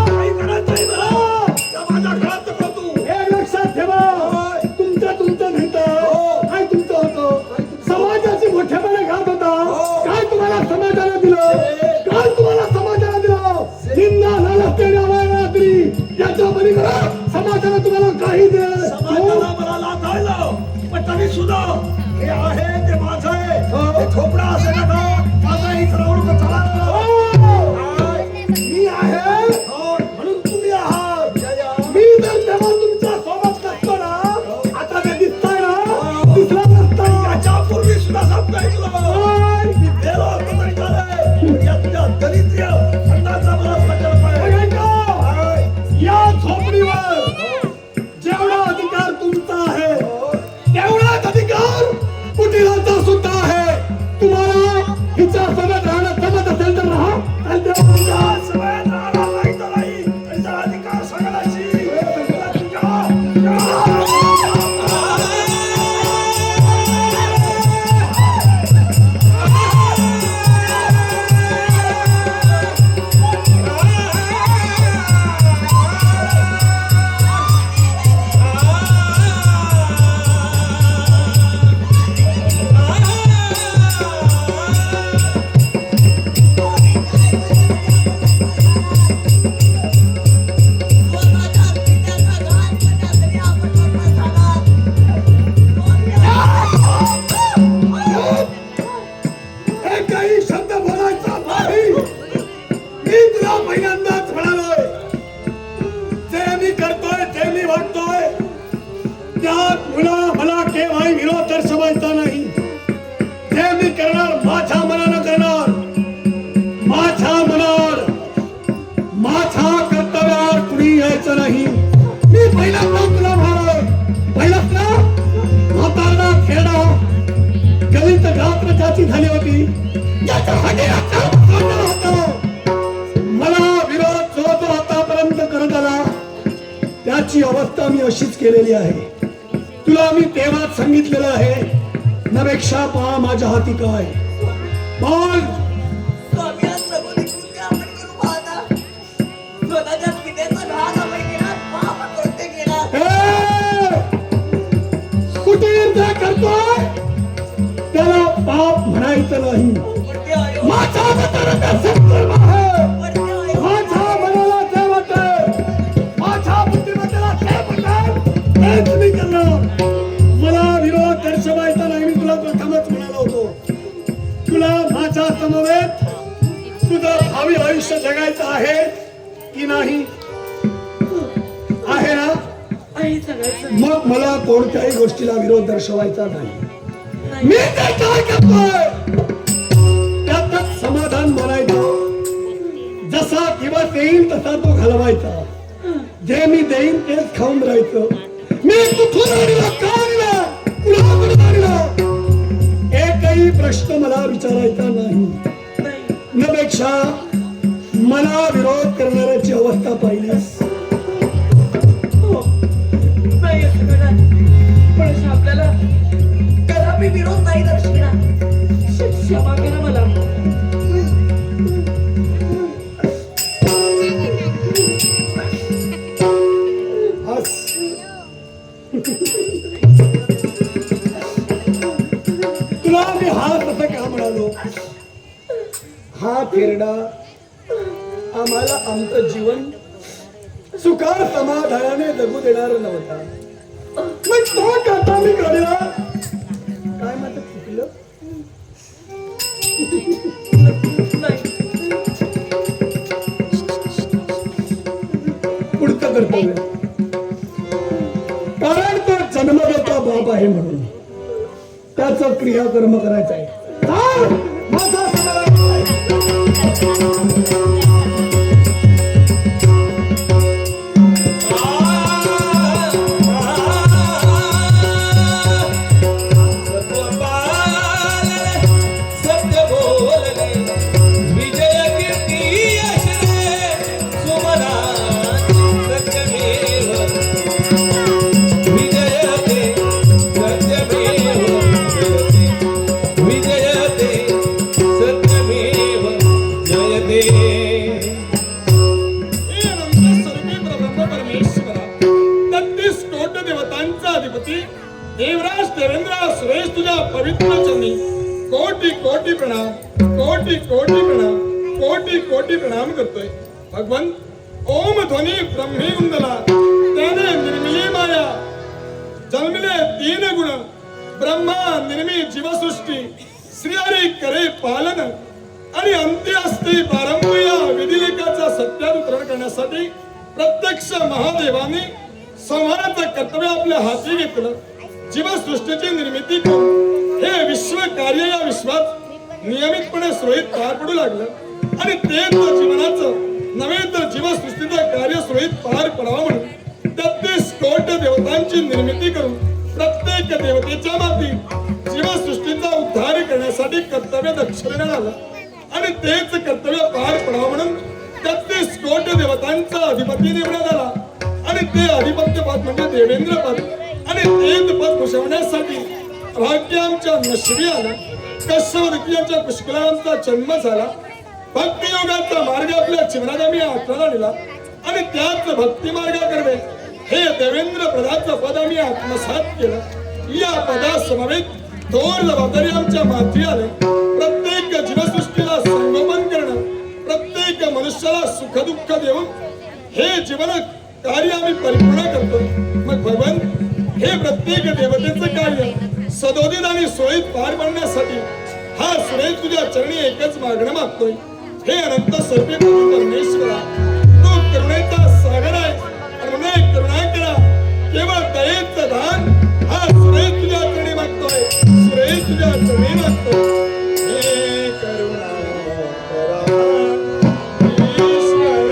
काही करायचं नाही मला. त्या माझ्या घरात नको तू. हे लक्षात ठेवा. तुमचं म्हणतं काय तुमचं होतं. समाजाची मोठेपणा घात होता. काय तुम्हाला समाजाला दिलं. काय तुम्हाला समाजाला दिलं. निंदा नालस्तेने आवाळला तरी याच्या पलीकडे समाजाला तुम्हाला काही दिलं. समाजाला मला लाथायला. पण तरी सुद्धा हे आहे ते माझं आहे. हे खोपडा असेल ना, माझाही ठरवणूक चला. मी आहे म्हणून तुम्ही आहात. मी जर तेव्हा तुमच्या सोबत नसतो ना, आता ते दिसतंय ना, दिसला नसता. याच्यापूर्वी सुद्धा सांगताय तुला. मी गेलो होतो तरी चालेल. पण या तुझ्या दरिद्र संतांचा मला संकल्प आहे. या झोपडीवर जेवढा अधिकार तुमचा आहे तेवढाच अधिकार कुटीराचा सुद्धा आहे. तुम्हाला हिच्या सोबत राहणं जमत असेल तर राहा. आणि तेव्हा या सवयीत राहणार नाही तर नाही. त्याचा अधिकार सगळ्याची. स्वतःच्या पित्याचा घात करण्यासाठी आपण लोकांना सांगा. हे काही शब्द बोलायचा नाही. मी तुला पहिल्यांदाच म्हणालोय, जे मी करतोय जे मी वागतोय त्यात मला केव्हाही विरोध दर्शवायचा नाही. जे मी करणार माझ्या मनानं करणार. माझ्या मनावर माझ्या कर्तव्यावर कुणी यायचं नाही. मी पहिल्यांदा तुला म्हणालोय. पहिलाच ना म्हातारला खेळा गलित गात्र ज्याची झाली होती त्याच्यासाठी मला विरोध जो तो आतापर्यंत करत आला त्याची अवस्था मी अशीच केलेली आहे. तुला मी तेव्हाच सांगितलेलं आहे, नपेक्षा पहा माझ्या हाती काय. बोल. स्वामी आज प्रभूंनी कृत्य आपण करू पाहता. स्वतःच्या पित्याचा घात आपण केला. पाप कृत्य केला. कुटीर जे करतोय त्याला पाप म्हणायचं नाही. वरती आयो. माझा मताचा संकल्प आहे. वरती आयो. माझ्या मनाला जे वाटतं, माझ्या बुद्धिमत्तेला जे वाटतं, तेच मी करणार. मला विरोध दर्शवायचा नाही. मी तुला प्रथमच म्हणालो होतो, तुला माझ्या समवेत तुझं भावी आयुष्य जगायचं आहे की नाही. आहे ना. आई सगळ्याचं मग मला कोणत्याही गोष्टीला विरोध दर्शवायचा नाही. मी ते काय करतोय त्यातच समाधान मानायचं. जसा दिवस येईल तसा तो घालवायचा. जे मी देईन तेच खाऊन राहायचं. मी कुठून आणलं, का आणलं, कुणाकडून आणलं, एकही प्रश्न मला विचारायचा नाही. नपेक्षा मला विरोध करणाऱ्याची अवस्था पाहिलीस. नाही असं करणार. पण असं आपल्याला कदापि विरोध नाही दर्शविणार. क्षमा करा मला. अखेरडा आम्हाला आमचं जीवन सुखार समाधानाने जगू देणार नव्हता. मग तो करता मी घडला काय माझं चुकलं? पुढचं कर्तव्य, कारण तो जन्मदाता बाप आहे म्हणून त्याचं क्रियाकर्म करायचं आहे. चाल, माझा सत्य बोलले विजय कीर्ती यशले सुमना सत्यमेव विजयते सत्यमेव विजयते सत्यमेव जयते. परमेश्वरा 33 कोटी देवतांचा अधिपती देवराज देवेंद्र सुरेश तुझ्या पवित्र चरणी कोटी कोटी प्रणाम, कोटी कोटी प्रणाम, कोटी कोटी प्रणाम करतोय. भगवंत ओम ध्वनी ब्रह्मी उंदला त्याने निर्मिली माया जन्मले 3 गुण ब्रह्मा निर्मी जीवसृष्टी श्री हरी करे पालन आणि अंत्य असते प्रारंभ या विधिलेखाचा सत्यानुकरण करण्यासाठी प्रत्यक्ष महादेवाने संहाराचं कर्तव्य आपल्या हाती घेतलं. जीवसृष्टीची निर्मिती करून हे विश्व कार्य या विश्वात नियमितपणे सुरळीत पार पडू लागलं आणि तेच जीवनाचं नव्हे तर जीवसृष्टीचं कार्य सुरळीत पार पडावं म्हणून 33 कोटी देवतांची निर्मिती करून प्रत्येक देवतेच्या माती जीवसृष्टीचा उद्धार करण्यासाठी कर्तव्य दक्ष देण्यात आलं आणि तेच कर्तव्य पार पडावं म्हणून 33 कोटी देवतांचा अधिपती नेमण्यात आला आणि ते अधिपत्य पद म्हणजे देवेंद्र पद आणि तेच पद भूषवण्यासाठी भाग्य आमच्या नशिबी आला. कश्यप यांच्या पुष्कळांचा जन्म झाला. भक्तियोगाचा मार्ग आपल्या जीवनात आम्ही आत्म्याला दिला आणि त्याच भक्ती मार्गाकडे हे देवेंद्र पदाचं पद आम्ही आत्मसात केलं. या पदासमवेत थोर जबाबदारी आमच्या माथी आले. प्रत्येक जीवसृष्टीला संगोपन करणं, प्रत्येक मनुष्याला सुखदुःख देऊन हे जीवन कार्य आम्ही परिपूर्ण करतो. मग भगवंत हे प्रत्येक देवतेचं कार्य सदोदित आणि सुरळीत पार पाडण्यासाठी हा सुरेश तुझ्या चरणी एकच मागणं मागतोय. हे अनंत सर्वे परमेश्वरा, तू करुणेचा सागर आहे आणि करुणा करा. केवळ दयेचं दान हा सुरेश तुझ्या चरणी मागतोय, सुरेश तुझ्या चरणी मागतोय. हे करुणा करा ईश्वरा.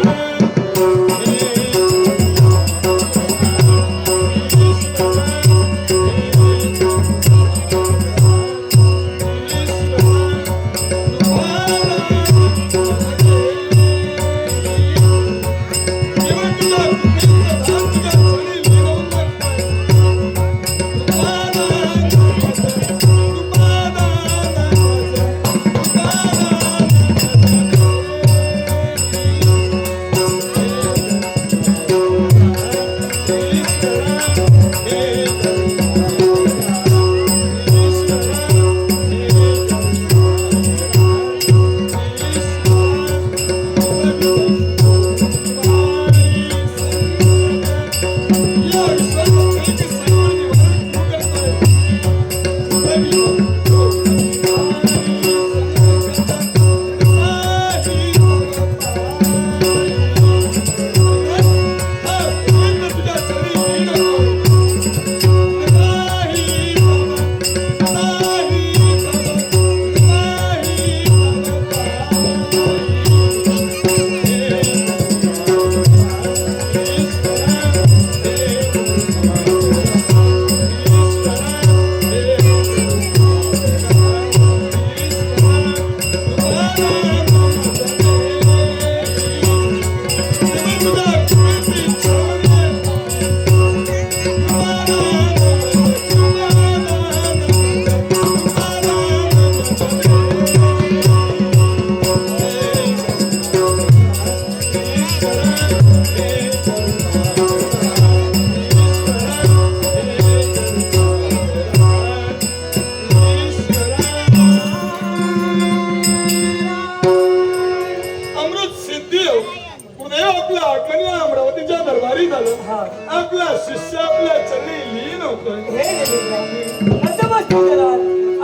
सुदैव आपल्या आठवणी अमरावतीच्या दरबारी झालं. हा. आपला शिष्य आपल्या चरणी लीन होतोय. हे देवेंद्र नतमस्तक करा.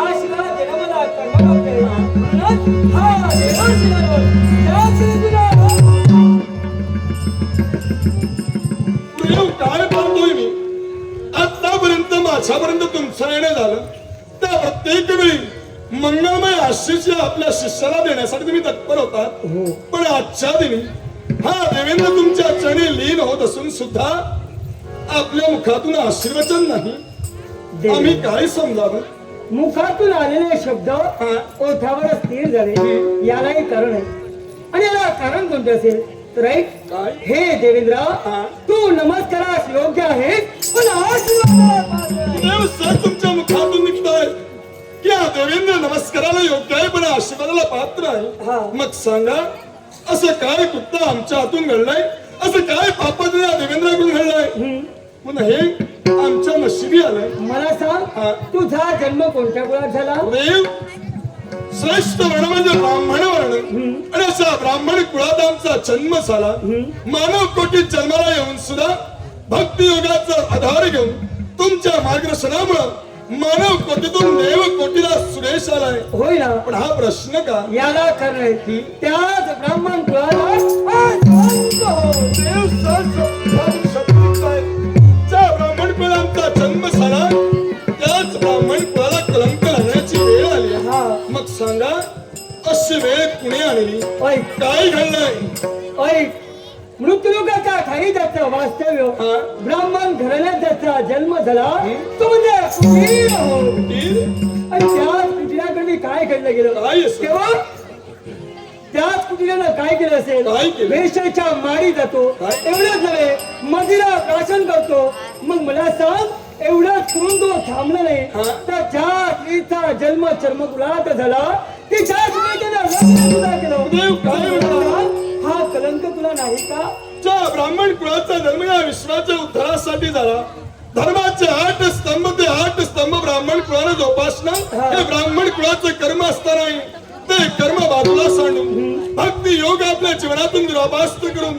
आशीर्वाद देणं मला कर्मयोग आहे. म्हणूनच हा देवाशिलावर त्याच तुला सुदैव काय पाहतोय मी आतापर्यंत माझ्यापर्यंत तुमचं येणं झालं त्या प्रत्येक वेळी मंगलमय आशिष आपल्या शिष्याला देण्यासाठी तुम्ही तत्पर होतात. पण आजच्या दिनी हा देवेंद्र तुमच्या चरणी लीन होत असून सुद्धा आपल्या मुखातून आशीर्वचन नाही. आम्ही काय समजावं. मुखातून आलेले शब्द ओठावर स्थिर झाले यालाही कारण आहे. आणि याला कारण कोणते असेल राईट काय? हे देवेंद्र तू नमस्कारास योग्य आहे पण आशीर्वादाला पात्र आहे. सुदैव सर तुमच्या मुखातून निघतोय की हा देवेंद्र नमस्काराला योग्य आहे पण आशीर्वादाला पात्र हा. आहे. मग सांगा असं काय कुत्ता आमच्या हातून घडलंय. असं काय पापाचं या देवेंद्राकडून घडलंय. पुन्हा हे आमच्या नशिबी आलंय. मला सांग तुझा जन्म कोणत्या कुळात झाला. देव श्रेष्ठ वर्ण म्हणजे ब्राह्मण वर्ण आणि अशा ब्राह्मण कुळात आमचा जन्म झाला. मानव कोटीत जन्माला येऊन सुद्धा भक्ती योगाचा आधार घेऊन तुमच्या मार्गदर्शनामुळे मानव कोटीतून देव कोटीला सुरेश आलाय. होय ना. पण हा प्रश्न का. याला कारण आहे त्याच ब्राह्मण कुळाला देव ज्या ब्राह्मण कुळात आमचा जन्म झाला त्याच ब्राह्मण कुळाला कलंक लागण्याची वेळ आली. हा. मग सांगा अशी वेळ कुणी आणली. ऐक काय घडलंय. ऐक मृत्यूलोकाच्या ठाई त्याचं वास्तव्य ब्राह्मण घराण्यात त्याचा जन्म झाला तो म्हणजे कुटीर हो. आणि त्याच कुटिराकडे काय घडलं काय गेलं असं? तेव्हा त्याच कुटिरानं काय केलं असेल काय केलं? वेश्याच्या माडी जातो काय? एवढंच नव्हे मदिरा प्राशन करतो. मग मला सांग एवढंच करून तो थांबला नाही तर ज्या स्त्रीचा जन्म चर्मकुलात झाला तिच्या सुनेचं लग्न सुद्धा केलं. देव काय म्हणतो? हा कलंक तुला नाही का. ज्या ब्राह्मण कुळाचा जन्म या विश्वाच्या उद्धारासाठी झाला धर्माचे 8 स्तंभ ते 8 स्तंभ ब्राह्मण कुळानं जोपासणं हे ब्राह्मण कुळाचं कर्म असताना ते कर्म बाजूला सांडून भक्ती योग आपल्या जीवनातून दुरापास्त करून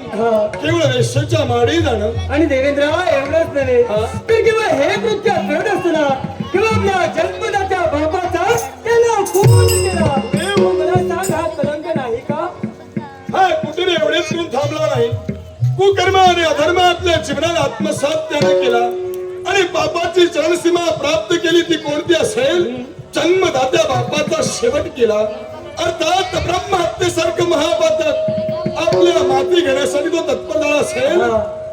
केवळ वेश्याच्या माडी जाणं. आणि देवेंद्र एवढंच नव्हे तर केवळ हे कृत्य करत असताना किंवा आपल्या जन्मदात्या बापाचा त्याला खून केला. देव मला सांग हा कलंक नाही का. हा कुठे एवढेच करून थांबला नाही. कुकर्म आणि अधर्म आपल्या जीवनात आत्मसात त्याने केला आणि पापाची चरणसीमा प्राप्त केली ती कोणती असेल. जन्मदात्या बापाचा शेवट केला. अर्थात ब्रह्महत्येसारखं महापातक आपल्या माती घेण्यासाठी तो तत्पर झाला असेल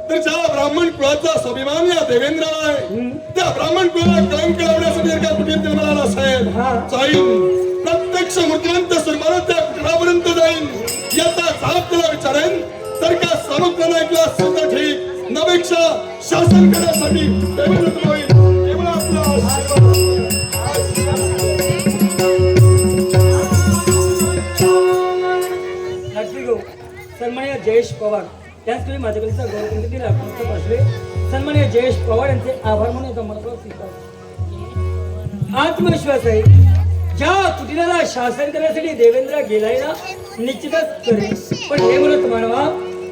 तर ज्या ब्राह्मण कुळाचा स्वाभिमान या देवेंद्राला आहे त्या ब्राह्मण कुळाला कलंक लावण्यासाठी जर का कुठे जन्माला असेल जाईन प्रत्यक्ष मूर्तिवंत स्वरूपानं त्या कुटुंबापर्यंत जाईन याचा जाब त्याला विचारेन. तर का सामुग्रानं ऐकला असेल तर ठीक नपेक्षा शासन करण्यासाठी देवेंद्र होईल. केवळ आपला आशीर्वाद. सन्माननीय जयेश पवार त्याचवेळी माझ्याकडचा गौरव दिला पासले सन्माननीय जयेश पवार यांचे आभार म्हणून याचा मनपूर्वक स्वीकार. आत्मविश्वास आहे ज्या कुटिराला शासन करण्यासाठी देवेंद्र गेलाय ना निश्चितच करेल. पण हे म्हणत मानवा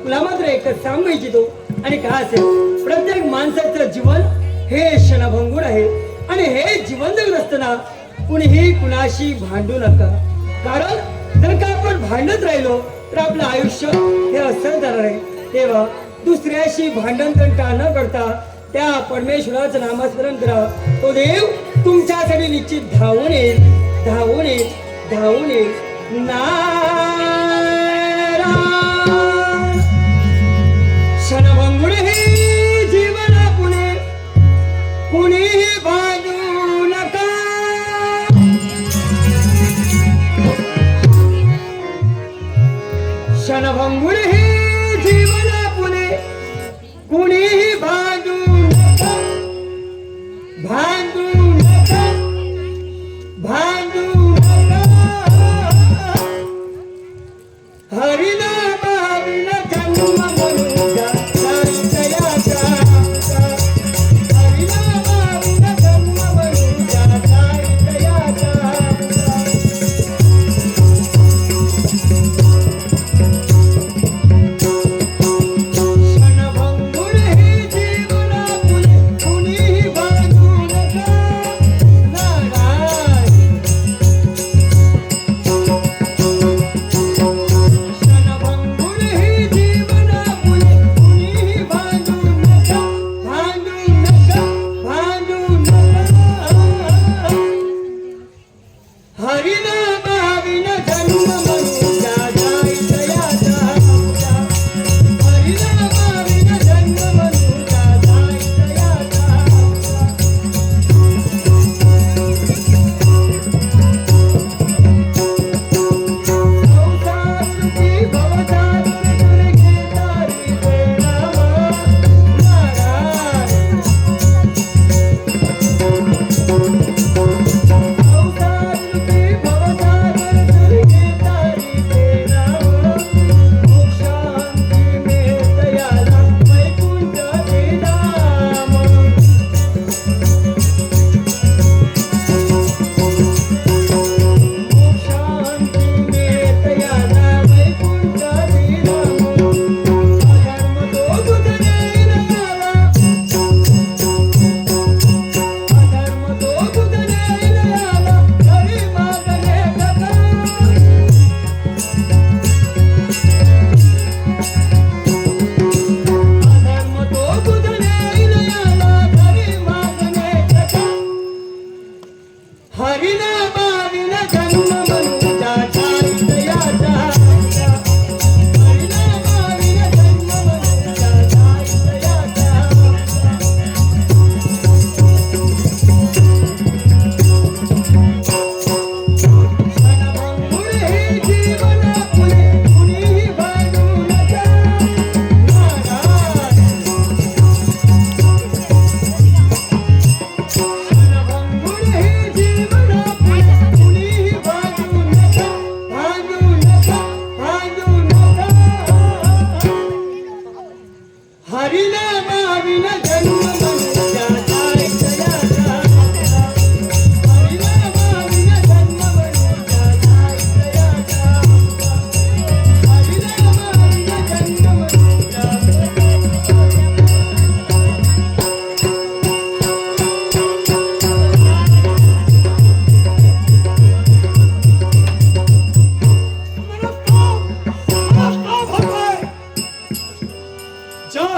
तुला मात्र एकच सांगू इच्छितो आणि काय असेल प्रत्येक माणसाचं जीवन हे क्षणभंगूर आहे आणि हे जीवन जगत असताना कुणीही कुणाशी भांडू नका. कारण जर का आपण भांडत राहिलो तर आपलं आयुष्य हे असं जाणार आहे. तेव्हा दुसऱ्याशी भांडण तंटा न करता त्या परमेश्वराचं नामस्मरण करा. तो देव तुमच्यासाठी निश्चित धावून येईल धावून येईल धावून येईल. क्षणभंगुर हे जीवन पुणे कुणीही भांडू नका. क्षणभंगुर हे जीवन पुणे कुणीही भांडू नका भांडू नका भांडू नका.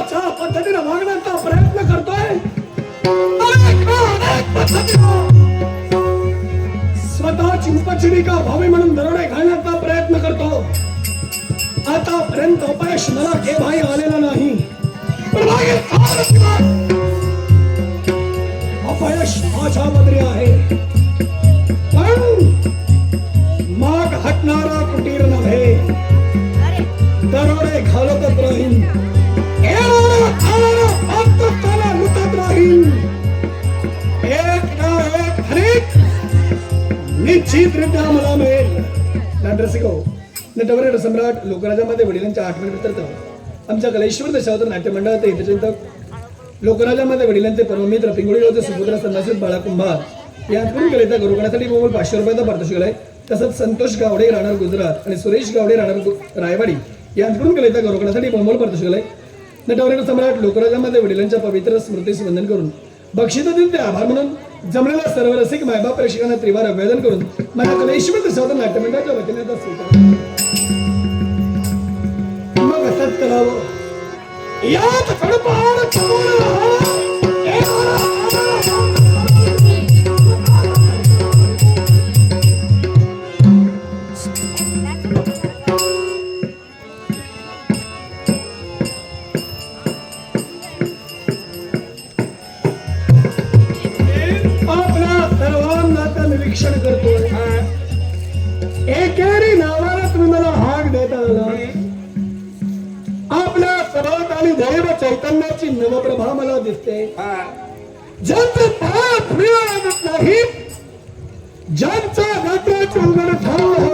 अशा पद्धतीने वागण्याचा प्रयत्न करतोय. अनेक पद्धतीनं स्वतःची उपजीविका व्हावी म्हणून दरोडे घालण्याचा प्रयत्न करतो. आतापर्यंत अपयश मला केव्हाही आलेलं नाही, पण मागील 6 दिवसात अपयश माझ्या बदरी आहे. पण माग हटणारा कुटीर नव्हे, दरोडे घालतच राहीन, येणारा खाणारा पात्रस्थाना लुटत राहीन. एक ना एक धनिक निश्चितरित्या मला मिळेल. नाट्यरसिको नटवरे सम्राट लोकराजामध्ये वडिलांच्या आठवणीप्रित्यर्थ आमच्या कलेश्वर दशावतार नाट्य मंडळाचे हितचिंतक लोकराजामध्ये वडिलांचे परममित्र पिंगुळी गावचे सुपुत्र संन्यासित बाळा कुंभार यांकडून कलेचा गुरुगणासाठी मोबाईल 500 रुपयाचा पारितोषिक आहे. तसंच संतोष गावडे राहणार गुजरात आणि सुरेश गावडे राहणार रायवाडी यांकडून कलेचा गुरुगणासाठी मोबाईल पारितोषिक आहे. नटवरे सम्राट लोकराजामध्ये वडिलांच्या पवित्र स्मृतीस वंदन करून बक्षिसातील ते आभार म्हणून जमलेल्या सर्व रसिक मायबाप प्रेक्षकांना त्रिवार अभिवादन करून माझ्या कलेश्वर दशावतार नाट्य मंडळाच्या वतीने आता स्वीकार मग असंच करावं. यात फडफड चालून राहावं. आपल्या सर्वांना निरीक्षण करतोय. एकेरी नावाला तुम्ही मला हाक देता आला. आपल्या सर्वात आणि दैव चैतन्याची नवप्रभा मला दिसते. ज्यांचे पाय फिरत नाही, ज्यांचा नेत्राचे उघड ठाव